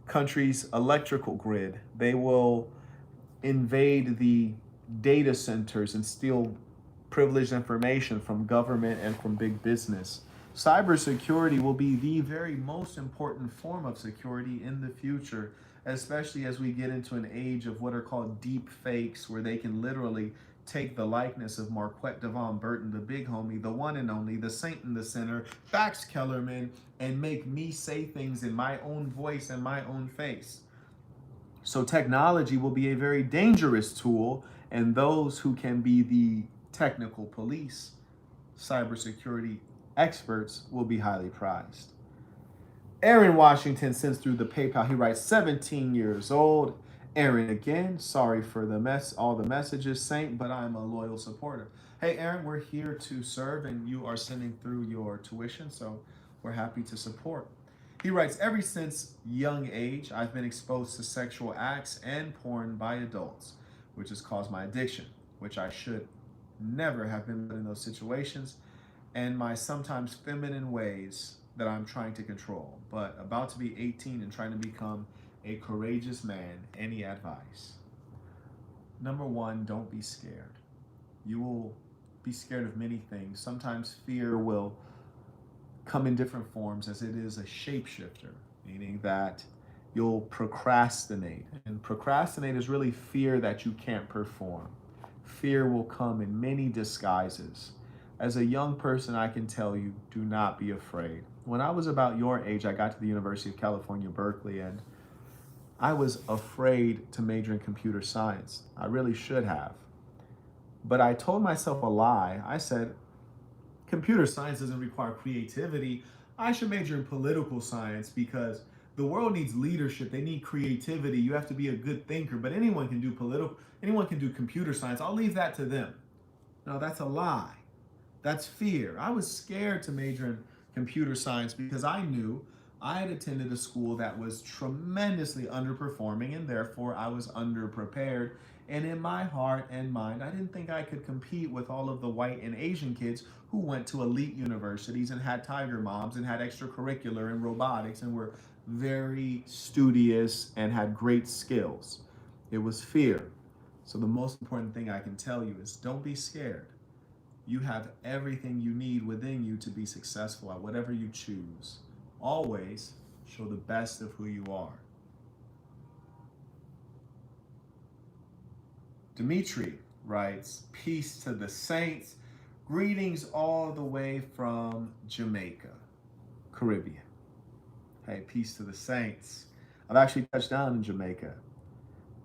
country's electrical grid. They will invade the data centers and steal privileged information from government and from big business. Cybersecurity will be the very most important form of security in the future, especially as we get into an age of what are called deep fakes, where they can literally take the likeness of Marquette Devon Burton, the big homie, the one and only, the saint in the center, Bax Kellerman, and make me say things in my own voice and my own face. So technology will be a very dangerous tool, and those who can be the technical police, cybersecurity experts, will be highly prized. Aaron Washington sends through the PayPal. He writes, 17 years old. Aaron again, sorry for all the messages, Saint, but I'm a loyal supporter. Hey, Aaron, we're here to serve, and you are sending through your tuition, so we're happy to support. He writes, ever since young age, I've been exposed to sexual acts and porn by adults, which has caused my addiction, which I should never have been in those situations, and my sometimes feminine ways that I'm trying to control. But about to be 18 and trying to become a courageous man. Any advice? Number one, don't be scared. You will be scared of many things. Sometimes fear will come in different forms, as it is a shapeshifter, meaning that you'll procrastinate. And procrastinate is really fear that you can't perform. Fear will come in many disguises. As a young person, I can tell you, do not be afraid. When I was about your age, I got to the University of California, Berkeley, and I was afraid to major in computer science. I really should have. But I told myself a lie. I said, computer science doesn't require creativity. I should major in political science because the world needs leadership. They need creativity. You have to be a good thinker, but anyone can do anyone can do computer science. I'll leave that to them. No, that's a lie. That's fear. I was scared to major in computer science because I knew I had attended a school that was tremendously underperforming, and therefore I was underprepared. And in my heart and mind, I didn't think I could compete with all of the white and Asian kids who went to elite universities and had tiger moms and had extracurricular and robotics and were very studious and had great skills. It was fear. So the most important thing I can tell you is don't be scared. You have everything you need within you to be successful at whatever you choose. Always show the best of who you are. Dimitri writes, peace to the saints. Greetings all the way from Jamaica, Caribbean. Hey, peace to the saints. I've actually touched down in Jamaica.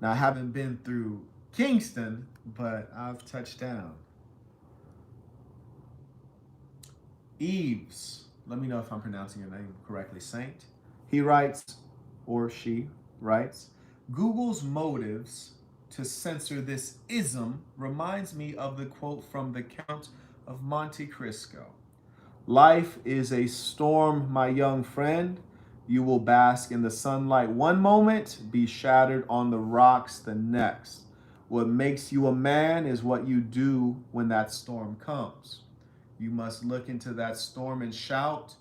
Now, I haven't been through Kingston, but I've touched down. Eves, let me know if I'm pronouncing your name correctly, Saint. He writes, or she writes, Google's motives to censor this ism reminds me of the quote from the Count of Monte Cristo. Life is a storm, my young friend. You will bask in the sunlight one moment, be shattered on the rocks the next. What makes you a man is what you do when that storm comes. You must look into that storm and shout,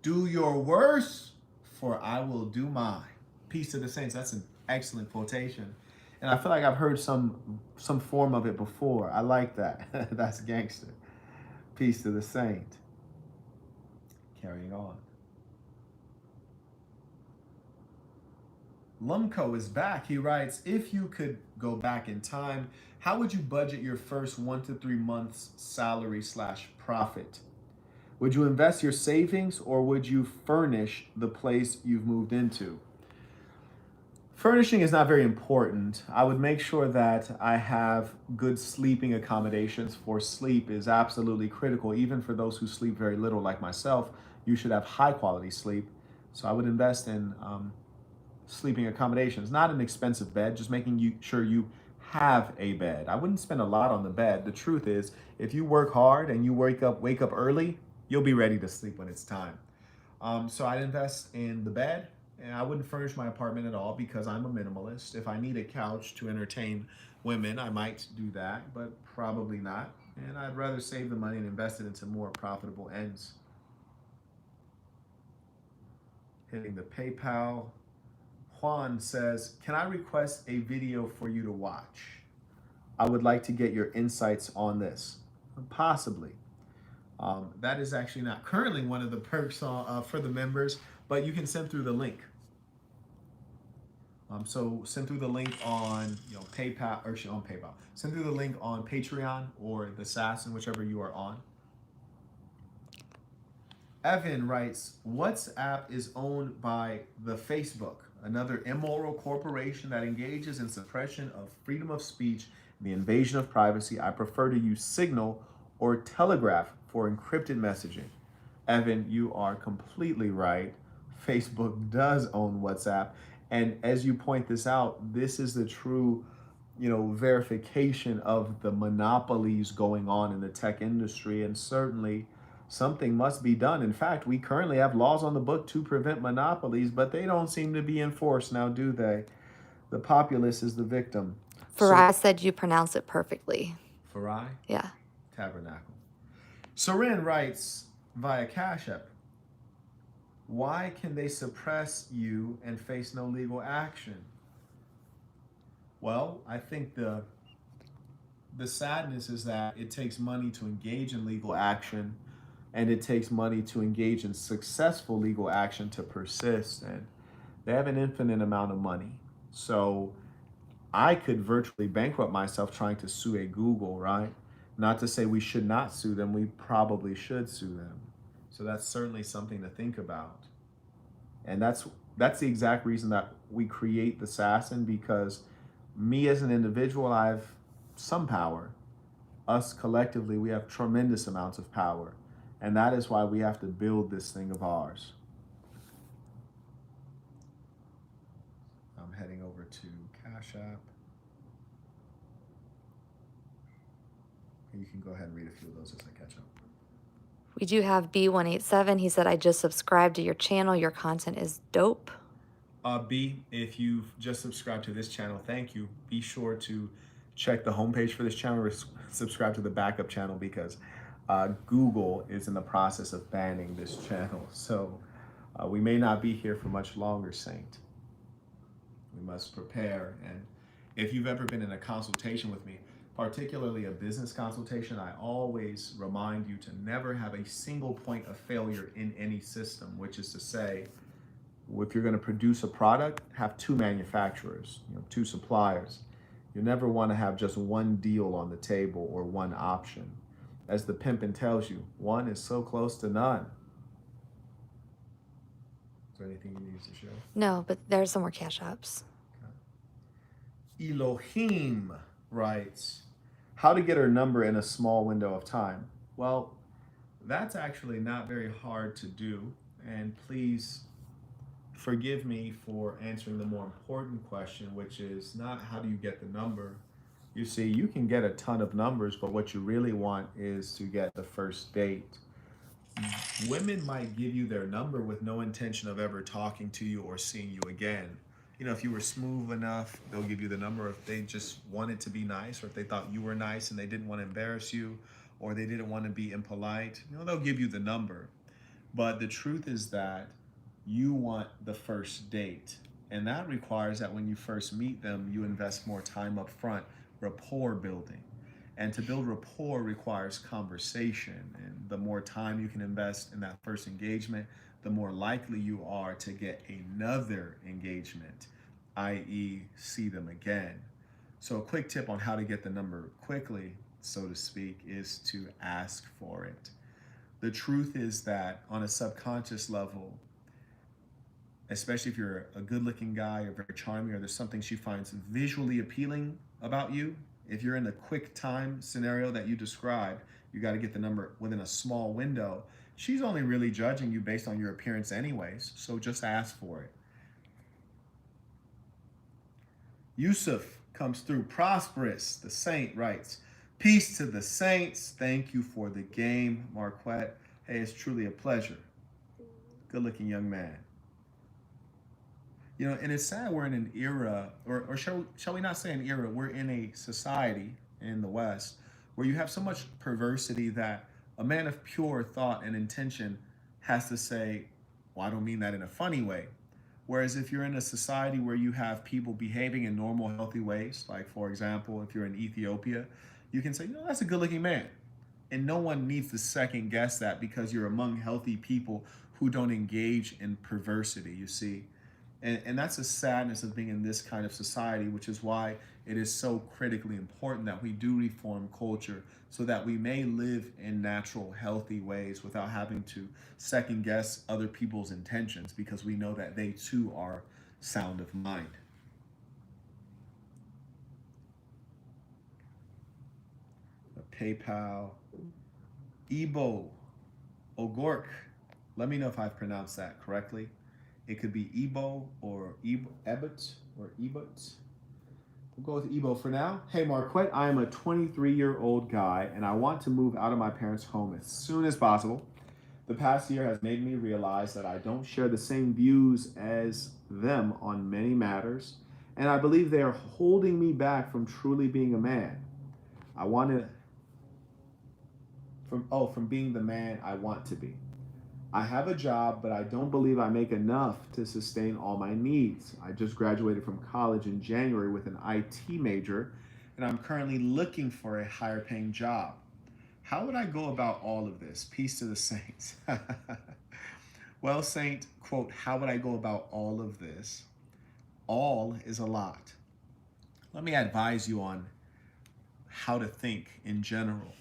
do your worst, for I will do mine. Peace to the saints. That's an excellent quotation. And I feel like I've heard some form of it before. I like that. That's gangster. Peace to the saint. Carrying on. Lumco is back. He writes, if you could go back in time, how would you budget your first 1 to 3 months salary / profit? Would you invest your savings or would you furnish the place you've moved into? Furnishing is not very important. I would make sure that I have good sleeping accommodations, for sleep is absolutely critical. Even for those who sleep very little like myself, you should have high quality sleep. So I would invest in sleeping accommodations, not an expensive bed, just making sure you have a bed. I wouldn't spend a lot on the bed. The truth is, if you work hard and you wake up early, you'll be ready to sleep when it's time. So I'd invest in the bed, and I wouldn't furnish my apartment at all because I'm a minimalist. If I need a couch to entertain women, I might do that, but probably not. And I'd rather save the money and invest it into more profitable ends. Hitting the PayPal. Juan says, can I request a video for you to watch? I would like to get your insights on this. Possibly. That is actually not currently one of the perks for the members, but you can send through the link. So send through the link on PayPal, or on PayPal. Send through the link on Patreon or the Assassin, whichever you are on. Evan writes, WhatsApp is owned by the Facebook, another immoral corporation that engages in suppression of freedom of speech and the invasion of privacy. I prefer to use Signal or Telegraph for encrypted messaging. Evan, you are completely right. Facebook does own WhatsApp. And as you point this out, this is the true, verification of the monopolies going on in the tech industry. And certainly something must be done. In fact, we currently have laws on the book to prevent monopolies, but they don't seem to be enforced now, do they? The populace is the victim. Farai said you pronounce it perfectly. Farai? Yeah. Tabernacle. Soren writes via Cash App, why can they suppress you and face no legal action? Well, I think the sadness is that it takes money to engage in legal action, and it takes money to engage in successful legal action to persist. And they have an infinite amount of money. So I could virtually bankrupt myself trying to sue a Google, right? Not to say we should not sue them, we probably should sue them. So that's certainly something to think about. And that's the exact reason that we create the Assassin, because me as an individual, I have some power. Us collectively, we have tremendous amounts of power. And that is why we have to build this thing of ours. I'm heading over to Cash App. You can go ahead and read a few of those as I catch up. We do have B187. He said, I just subscribed to your channel. Your content is dope. B, if you've just subscribed to this channel, thank you. Be sure to check the homepage for this channel or subscribe to the backup channel, because Google is in the process of banning this channel. So we may not be here for much longer, Saint. We must prepare. And if you've ever been in a consultation with me, particularly a business consultation, I always remind you to never have a single point of failure in any system, which is to say, if you're going to produce a product, have two manufacturers, two suppliers. You never want to have just one deal on the table or one option. As the pimpin' tells you, one is so close to none. Is there anything you need to share? No, but there's some more Cash Apps. Okay. Elohim writes, how to get her number in a small window of time. Well, that's actually not very hard to do. And please forgive me for answering the more important question, which is not how do you get the number. You see, you can get a ton of numbers, but what you really want is to get the first date. Women might give you their number with no intention of ever talking to you or seeing you again. If you were smooth enough, they'll give you the number. If they just wanted to be nice, or if they thought you were nice and they didn't want to embarrass you, or they didn't want to be impolite, they'll give you the number. But the truth is that you want the first date. And that requires that when you first meet them, you invest more time up front, rapport building. And to build rapport requires conversation. And the more time you can invest in that first engagement, the more likely you are to get another engagement, i.e. see them again. So a quick tip on how to get the number quickly, so to speak, is to ask for it. The truth is that on a subconscious level, especially if you're a good-looking guy or very charming, or there's something she finds visually appealing about you, if you're in the quick time scenario that you described, you got to get the number within a small window. She's only really judging you based on your appearance anyways, so just ask for it. Yusuf comes through prosperous. The Saint writes, peace to the Saints. Thank you for the game, Marquette. Hey, it's truly a pleasure. Good-looking young man. And it's sad we're in an era, or shall we not say an era, we're in a society in the West where you have so much perversity that a man of pure thought and intention has to say, well, I don't mean that in a funny way. Whereas if you're in a society where you have people behaving in normal, healthy ways, like, for example, if you're in Ethiopia, you can say, that's a good-looking man. And no one needs to second guess that, because you're among healthy people who don't engage in perversity, you see. And that's the sadness of being in this kind of society, which is why it is so critically important that we do reform culture so that we may live in natural, healthy ways without having to second guess other people's intentions, because we know that they too are sound of mind. PayPal, Ebo Ogork. Let me know if I've pronounced that correctly. It could be Ebo or Ebot or Ebot. We'll go with Ebo for now. Hey Marquette, I am a 23-year-old guy and I want to move out of my parents' home as soon as possible. The past year has made me realize that I don't share the same views as them on many matters, and I believe they are holding me back from truly being a man. I want to from being the man I want to be. I have a job, but I don't believe I make enough to sustain all my needs. I just graduated from college in January with an IT major, and I'm currently looking for a higher paying job. How would I go about all of this? Peace to the saints. Well, Saint, quote, how would I go about all of this? All is a lot. Let me advise you on how to think in general.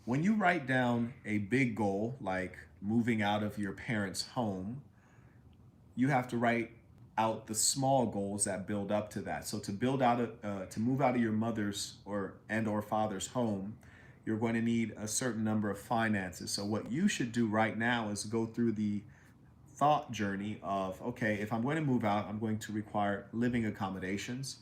When you write down a big goal like moving out of your parents' home, you have to write out the small goals that build up to that. So to move out of your mother's or father's home, you're going to need a certain number of finances. So what you should do right now is go through the thought journey of, okay, if I'm going to move out, I'm going to require living accommodations.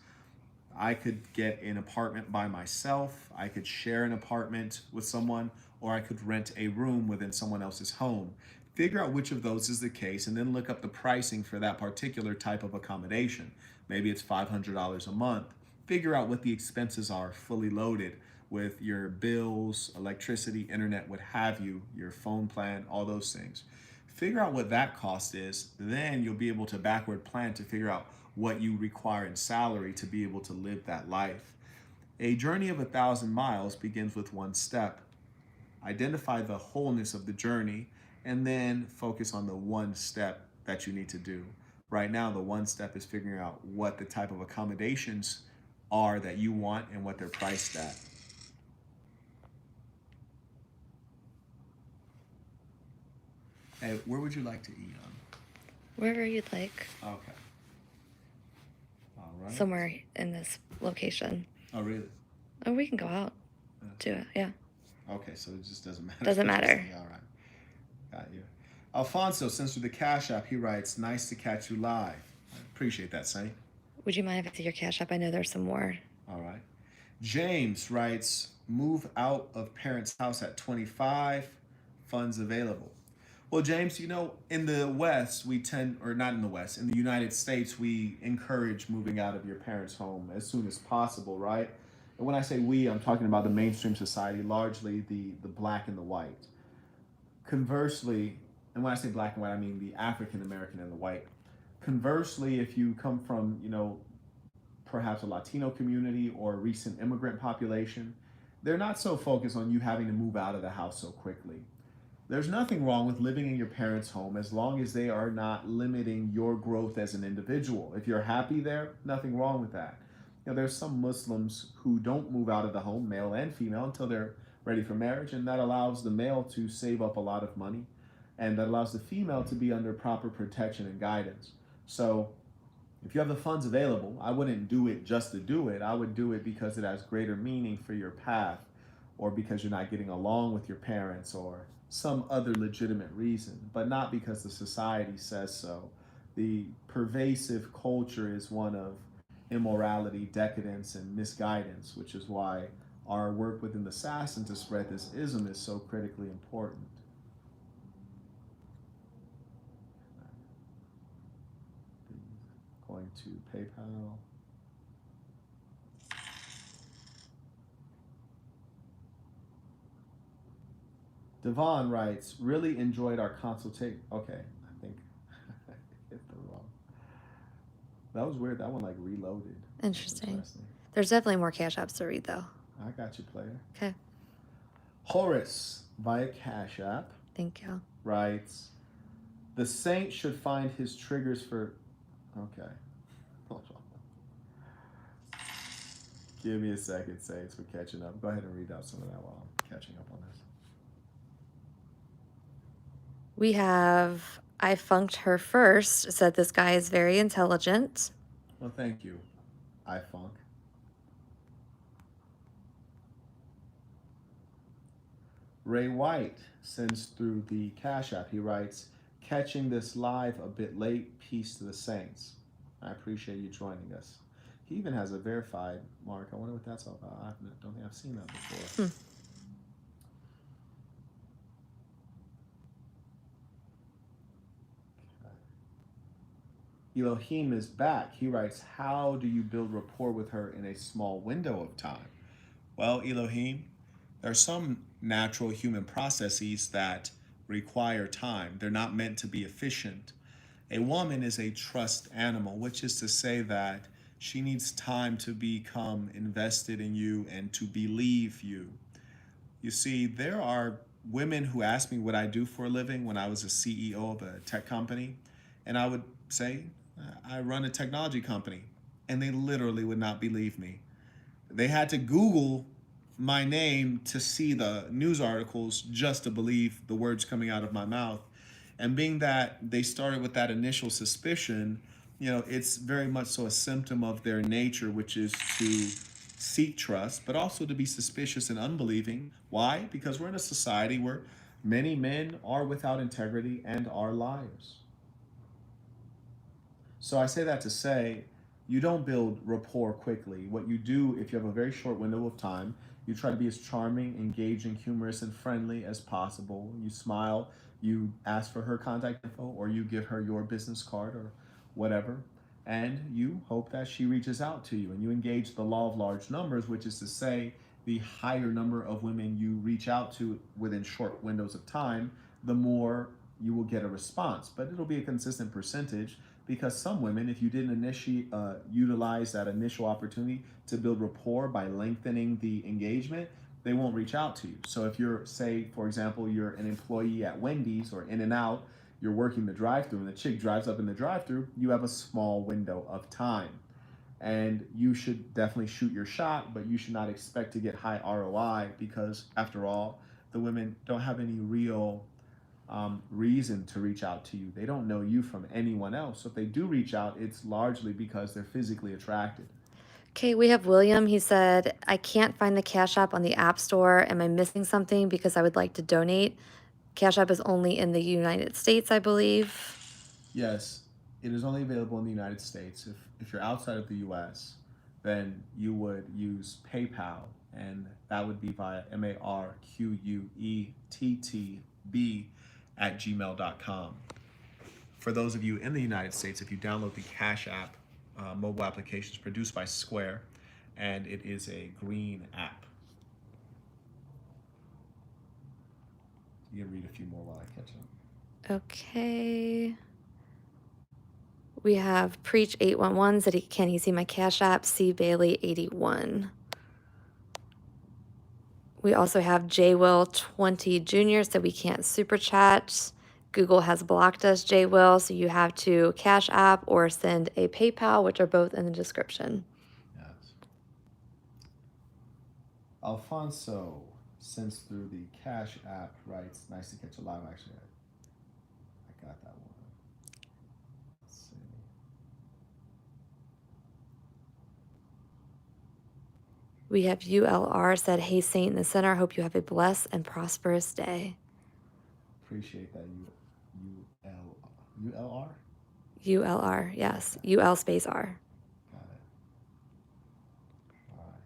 I could get an apartment by myself, I could share an apartment with someone, or I could rent a room within someone else's home. Figure out which of those is the case and then look up the pricing for that particular type of accommodation. Maybe it's $500 a month. Figure out what the expenses are fully loaded with your bills, electricity, internet, what have you, your phone plan, all those things. Figure out what that cost is, then you'll be able to backward plan to figure out what you require in salary to be able to live that life. A journey of 1,000 miles begins with one step. Identify the wholeness of the journey and then focus on the one step that you need to do. Right now, the one step is figuring out what the type of accommodations are that you want and what they're priced at. Hey, where would you like to eat on? Wherever you'd like. Okay. All right. Somewhere in this location. Oh, really? Oh, we can go out to it. Yeah. Okay, so it just doesn't matter. Doesn't matter. All right. Got you. Alfonso sends through the Cash App. He writes, nice to catch you live. I appreciate that, Saint. Would you mind if I see your Cash App? I know there's some more. All right. James writes, move out of parents' house at 25, funds available. Well, James, in the West, or not in the West, in the United States, we encourage moving out of your parents' home as soon as possible, right? And when I say we, I'm talking about the mainstream society, largely the black and the white. Conversely, and when I say black and white, I mean the African American and the white. Conversely, if you come from, perhaps a Latino community or a recent immigrant population, they're not so focused on you having to move out of the house so quickly. There's nothing wrong with living in your parents' home as long as they are not limiting your growth as an individual. If you're happy there, nothing wrong with that. There's some Muslims who don't move out of the home, male and female, until they're ready for marriage, and that allows the male to save up a lot of money, and that allows the female to be under proper protection and guidance. So if you have the funds available, I wouldn't do it just to do it. I would do it because it has greater meaning for your path, or because you're not getting along with your parents, or some other legitimate reason, but not because the society says so. The pervasive culture is one of immorality, decadence, and misguidance, which is why our work within the Assassin to spread this ism is so critically important. Going to PayPal. Devon writes, really enjoyed our consultation. Okay, I think I hit the wrong. That was weird. That one reloaded. Interesting. There's definitely more Cash Apps to read, though. I got you, player. Okay. Horace via Cash App. Thank you. Writes, the saint should find his triggers for. Okay. Hold on. Give me a second, saints, for catching up. Go ahead and read out some of that while I'm catching up on this. We have I funked her first, said this guy is very intelligent. Well, thank you, iFunk. Ray White sends through the Cash App. He writes, catching this live a bit late. Peace to the saints. I appreciate you joining us. He even has a verified mark. I wonder what that's all about. I don't think I've seen that before. Elohim is back. He writes, how do you build rapport with her in a small window of time? Well, Elohim, there are some natural human processes that require time. They're not meant to be efficient. A woman is a trust animal, which is to say that she needs time to become invested in you and to believe you. You see, there are women who ask me what I do for a living when I was a CEO of a tech company, and I would say, I run a technology company, and they literally would not believe me. They had to Google my name to see the news articles just to believe the words coming out of my mouth. And being that they started with that initial suspicion, it's very much so a symptom of their nature, which is to seek trust, but also to be suspicious and unbelieving. Why? Because we're in a society where many men are without integrity and are liars. So I say that to say, you don't build rapport quickly. What you do, if you have a very short window of time, you try to be as charming, engaging, humorous, and friendly as possible. You smile, you ask for her contact info, or you give her your business card or whatever, and you hope that she reaches out to you. And you engage the law of large numbers, which is to say, the higher number of women you reach out to within short windows of time, the more you will get a response. But it'll be a consistent percentage, because some women, if you didn't utilize that initial opportunity to build rapport by lengthening the engagement, they won't reach out to you. So if you're, say, for example, you're an employee at Wendy's or In-N-Out, you're working the drive-thru and the chick drives up in the drive-thru, you have a small window of time. And you should definitely shoot your shot, but you should not expect to get high ROI, because after all, the women don't have any real reason to reach out to you. They don't know you from anyone else. So if they do reach out, it's largely because they're physically attracted. Okay, we have William. He said, I can't find the Cash App on the App Store. Am I missing something? Because I would like to donate. Cash App is only in the United States, I believe. Yes, it is only available in the United States. If you're outside of the US, then you would use PayPal, and that would be via marquettb@gmail.com. For those of you in the United States, if you download the Cash App mobile application, is produced by Square, and it is a green app. You can read a few more while I catch up. Okay. We have Preach 811 said, can he see my Cash App? C Bailey 81. We also have JWill 20 Jr. said we can't super chat. Google has blocked us, JWill, so you have to Cash App or send a PayPal, which are both in the description. Yes. Alfonso sends through the Cash App, writes, nice to catch you live. Actually, I got that one. Let's see. We have ULR said, hey, Saint in the Center, hope you have a blessed and prosperous day. Appreciate that. ULR? ULR, yes. UL space R. Got it. All right.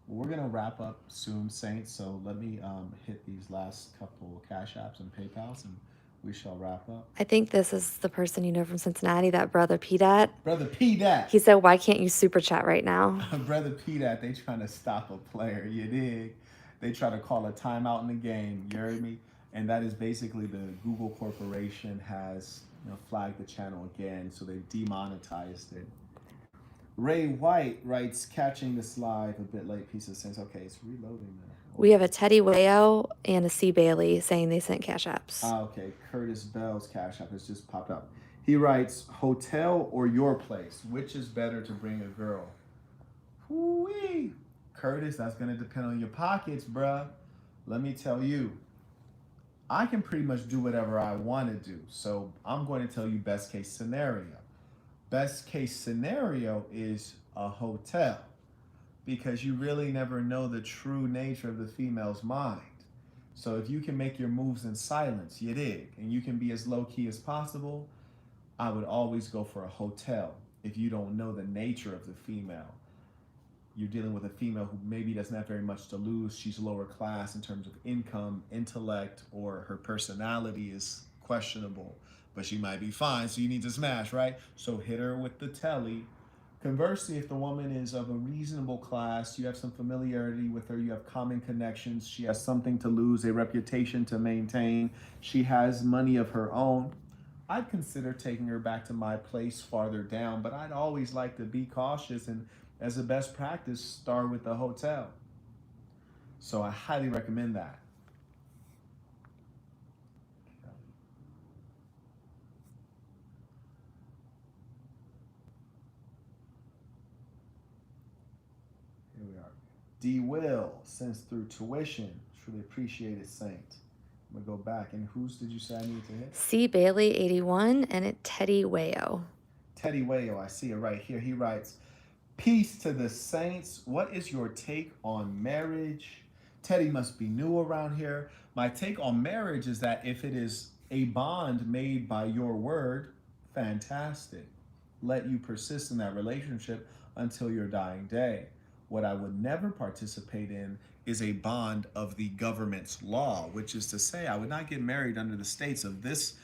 Well, we're going to wrap up soon, Saints. So let me hit these last couple Cash Apps and PayPals, and we shall wrap up. I think this is the person you know from Cincinnati, that Brother PDAT. Brother PDAT. He said, why can't you super chat right now? Brother PDAT, they trying to stop a player. You dig? They try to call a timeout in the game. You heard me? And that is basically the Google Corporation has flagged the channel again, so they've demonetized it. Ray White writes, catching this live a bit late, piece of sense. Okay, it's reloading now. We have a Teddy Wayo and a C Bailey saying they sent Cash Apps. Okay, Curtis Bell's Cash App has just popped up. He writes, hotel or your place? Which is better to bring a girl? Whoo-wee. Curtis, that's going to depend on your pockets, bruh. Let me tell you, I can pretty much do whatever I want to do. So I'm going to tell you best case scenario. Best case scenario is a hotel, because you really never know the true nature of the female's mind. So if you can make your moves in silence, you dig, and you can be as low key as possible, I would always go for a hotel. If you don't know the nature of the female, you're dealing with a female who maybe doesn't have very much to lose. She's lower class in terms of income, intellect, or her personality is questionable, but she might be fine. So you need to smash, right? So hit her with the telly. Conversely, if the woman is of a reasonable class, you have some familiarity with her, you have common connections, she has something to lose, a reputation to maintain, she has money of her own, I'd consider taking her back to my place farther down, but I'd always like to be cautious and, as a best practice, start with the hotel. So I highly recommend that. Here we are. D. Will sends through tuition. Truly appreciate it, Saint. I'm gonna go back. And whose did you say I needed to hit? C. Bailey 81 and it Teddy Wayo. Teddy Wayo, I see it right here. He writes, "Peace to the saints. What is your take on marriage?" Teddy must be new around here. My take on marriage is that if it is a bond made by your word, fantastic. Let you persist in that relationship until your dying day. What I would never participate in is a bond of the government's law, which is to say, I would not get married under the states of this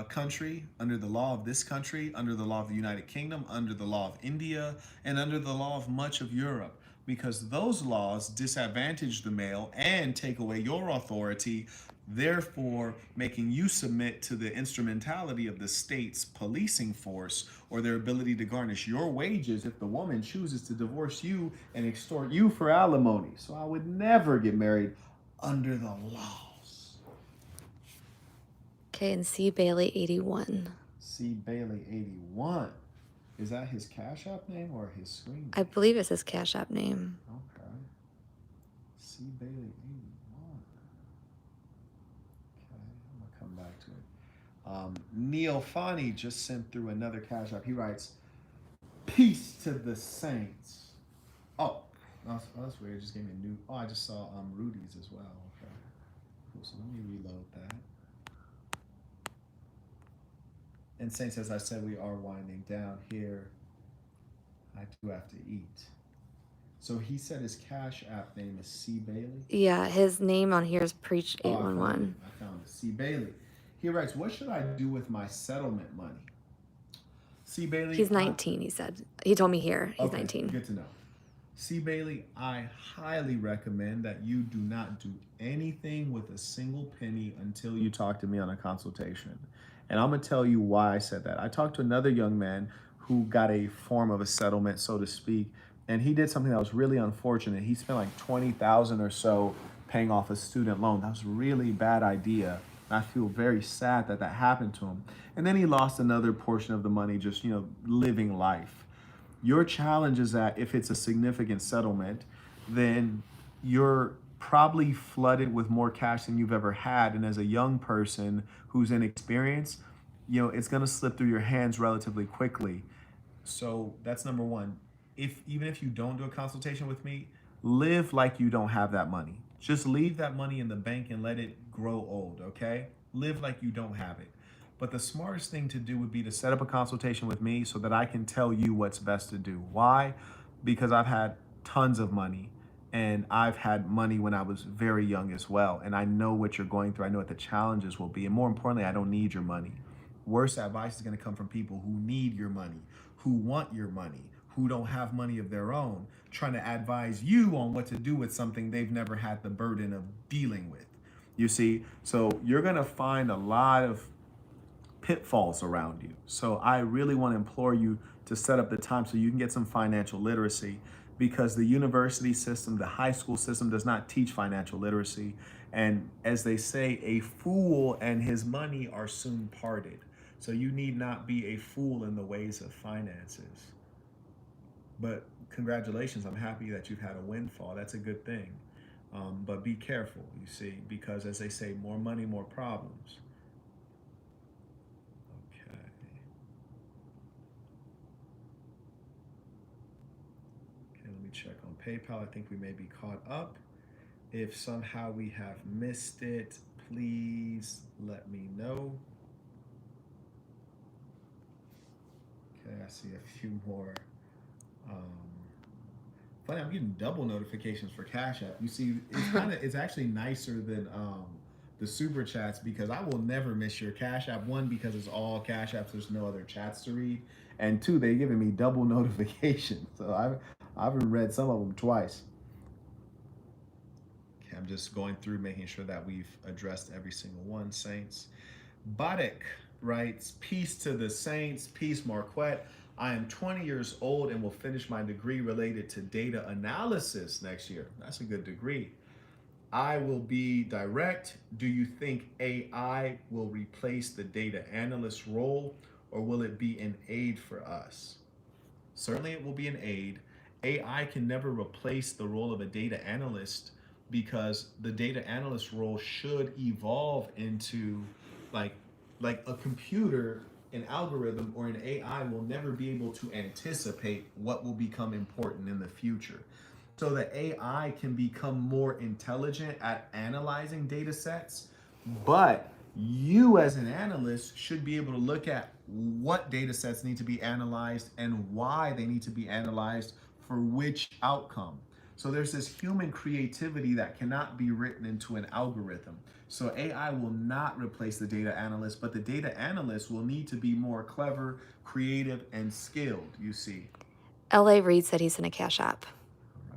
country, under the law of this country, under the law of the United Kingdom, under the law of India, and under the law of much of Europe, because those laws disadvantage the male and take away your authority, therefore making you submit to the instrumentality of the state's policing force or their ability to garnish your wages if the woman chooses to divorce you and extort you for alimony. So I would never get married under the laws. Okay, and C. Bailey 81. C. Bailey 81. Is that his Cash App name or his screen name? I believe it's his Cash App name. Okay. C. Bailey 81. Okay, I'm gonna come back to it. Neil Fani just sent through another Cash App. He writes, "Peace to the saints." Oh, that's weird. It just gave me a new. Oh, I just saw Rudy's as well. Okay. Cool. So let me reload that. And saints, as I said, we are winding down here. I do have to eat. So he said his Cash App name is C. Bailey. Yeah, his name on here is Preach Oh, 811. I found it. C. Bailey. He writes, "What should I do with my settlement money?" C. Bailey. He's 19, he said. He told me here he's Okay, 19. Good to know. C. Bailey, I highly recommend that you do not do anything with a single penny until you talk to me on a consultation. And I'm going to tell you why I said that. I talked to another young man who got a form of a settlement, so to speak, and he did something that was really unfortunate. He spent like $20,000 or so paying off a student loan. That was a really bad idea. I feel very sad that that happened to him. And then he lost another portion of the money just, living life. Your challenge is that if it's a significant settlement, then you're probably flooded with more cash than you've ever had. And as a young person who's inexperienced, it's going to slip through your hands relatively quickly. So that's number one. Even if you don't do a consultation with me, live like you don't have that money. Just leave that money in the bank and let it grow old, okay? Live like you don't have it. But the smartest thing to do would be to set up a consultation with me so that I can tell you what's best to do. Why? Because I've had tons of money and I've had money when I was very young as well. And I know what you're going through. I know what the challenges will be. And more importantly, I don't need your money. Worst advice is going to come from people who need your money, who want your money, who don't have money of their own, trying to advise you on what to do with something they've never had the burden of dealing with. You see? So you're going to find a lot of pitfalls around you. So I really want to implore you to set up the time so you can get some financial literacy, because the university system, the high school system does not teach financial literacy. And as they say, a fool and his money are soon parted. So you need not be a fool in the ways of finances. But congratulations, I'm happy that you've had a windfall. That's a good thing. But be careful, you see, because as they say, more money, more problems. Let me check on PayPal. I think we may be caught up. If somehow we have missed it, please let me know. Okay, I see a few more. Um, Funny, I'm getting double notifications for Cash App. You see, it's actually nicer than the super chats because I will never miss your Cash App. One, because it's all Cash Apps, there's no other chats to read, and two, they're giving me double notifications. So I've read some of them twice. Okay, I'm just going through making sure that we've addressed every single one, Saints. Badek writes, peace to the Saints, peace Marquette. I am 20 years old and will finish my degree related to data analysis next year. That's a good degree. I will be direct. Do you think AI will replace the data analyst role or will it be an aid for us? Certainly, it will be an aid. AI can never replace the role of a data analyst because the data analyst role should evolve into like like a computer, an algorithm, or an AI will never be able to anticipate what will become important in the future. So the AI can become more intelligent at analyzing data sets, but you as an analyst should be able to look at what data sets need to be analyzed and why they need to be analyzed for which outcome. So there's this human creativity that cannot be written into an algorithm. So AI will not replace the data analyst, but the data analyst will need to be more clever, creative, and skilled, you see. LA Reid said he's in a Cash App. All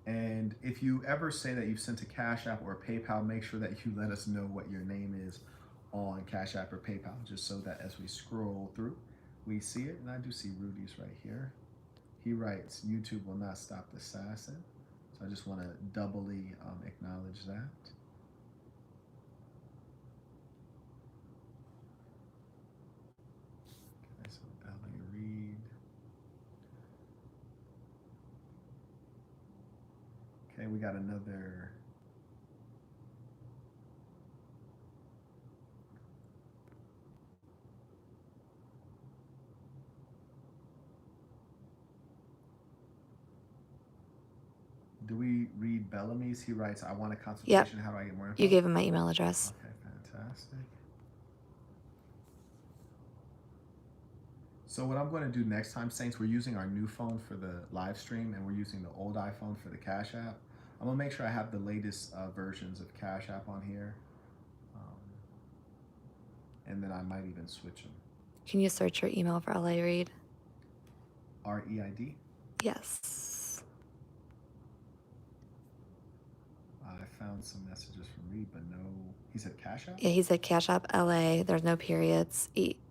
right. And if you ever say that you've sent a Cash App or a PayPal, make sure that you let us know what your name is on Cash App or PayPal, just so that as we scroll through, we see it. And I do see Rudy's right here. He writes, YouTube will not stop the assassin. So I just want to doubly acknowledge that. Okay, so LA Reid. Okay, we got another. Do we read Bellamy's? He writes, I want a consultation. Yep. How do I get more info? You gave him my email address. Okay, fantastic. So what I'm going to do next time, Saints, we're using our new phone for the live stream and we're using the old iPhone for the Cash App. I'm going to make sure I have the latest versions of Cash App on here. And then I might even switch them. Can you search your email for LA Reid? REID? Yes. I found some messages from Reid, but no. He said Cash App? Yeah, he said Cash App LA. There's no periods.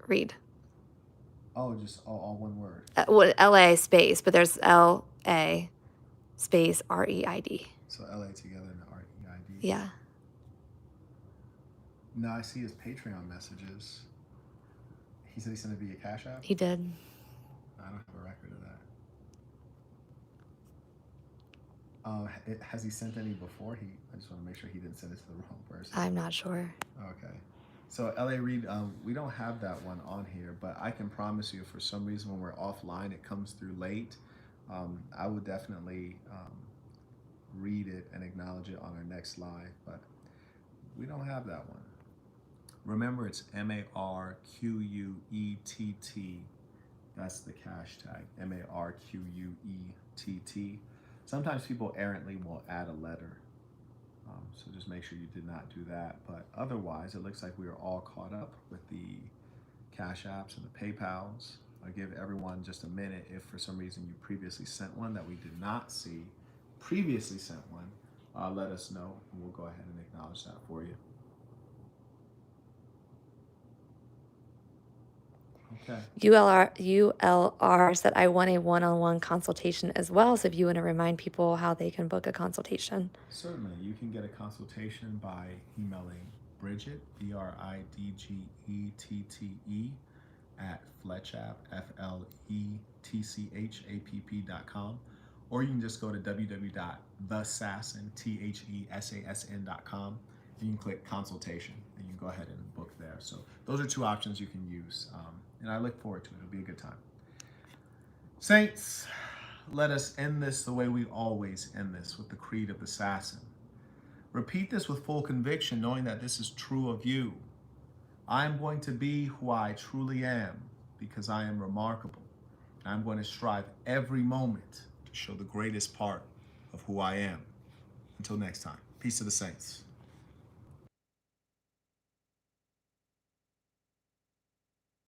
Reid. Oh, just all one word. Well, LA space, but there's LA space REID. So LA together and REID? Yeah. No, I see his Patreon messages. He said he sent it via Cash App? He did. I don't have a record of that. Has he sent any before? I just want to make sure he didn't send it to the wrong person. I'm not sure. Okay. So LA Reid, we don't have that one on here, but I can promise you, if for some reason when we're offline it comes through late, I would definitely read it and acknowledge it on our next live, but we don't have that one. Remember, it's MARQUETT. That's the cash tag, MARQUETT. Sometimes people errantly will add a letter. So just make sure you did not do that. But otherwise, it looks like we are all caught up with the Cash Apps and the PayPals. I'll give everyone just a minute. If for some reason you previously sent one that we did not see, previously sent one, let us know and we'll go ahead and acknowledge that for you. Okay. ULR said I want a one-on-one consultation as well. So if you want to remind people how they can book a consultation. Certainly, you can get a consultation by emailing Bridget, BRIDGETTE, at Fletchapp, FLETCHAPP.com, or you can just go to www.thesasson.com. You can click consultation and you can go ahead and book there. So those are two options you can use. And I look forward to it. It'll be a good time. Saints, let us end this the way we always end this, with the creed of the assassin. Repeat this with full conviction, knowing that this is true of you. I am going to be who I truly am because I am remarkable. I'm going to strive every moment to show the greatest part of who I am. Until next time, peace to the saints.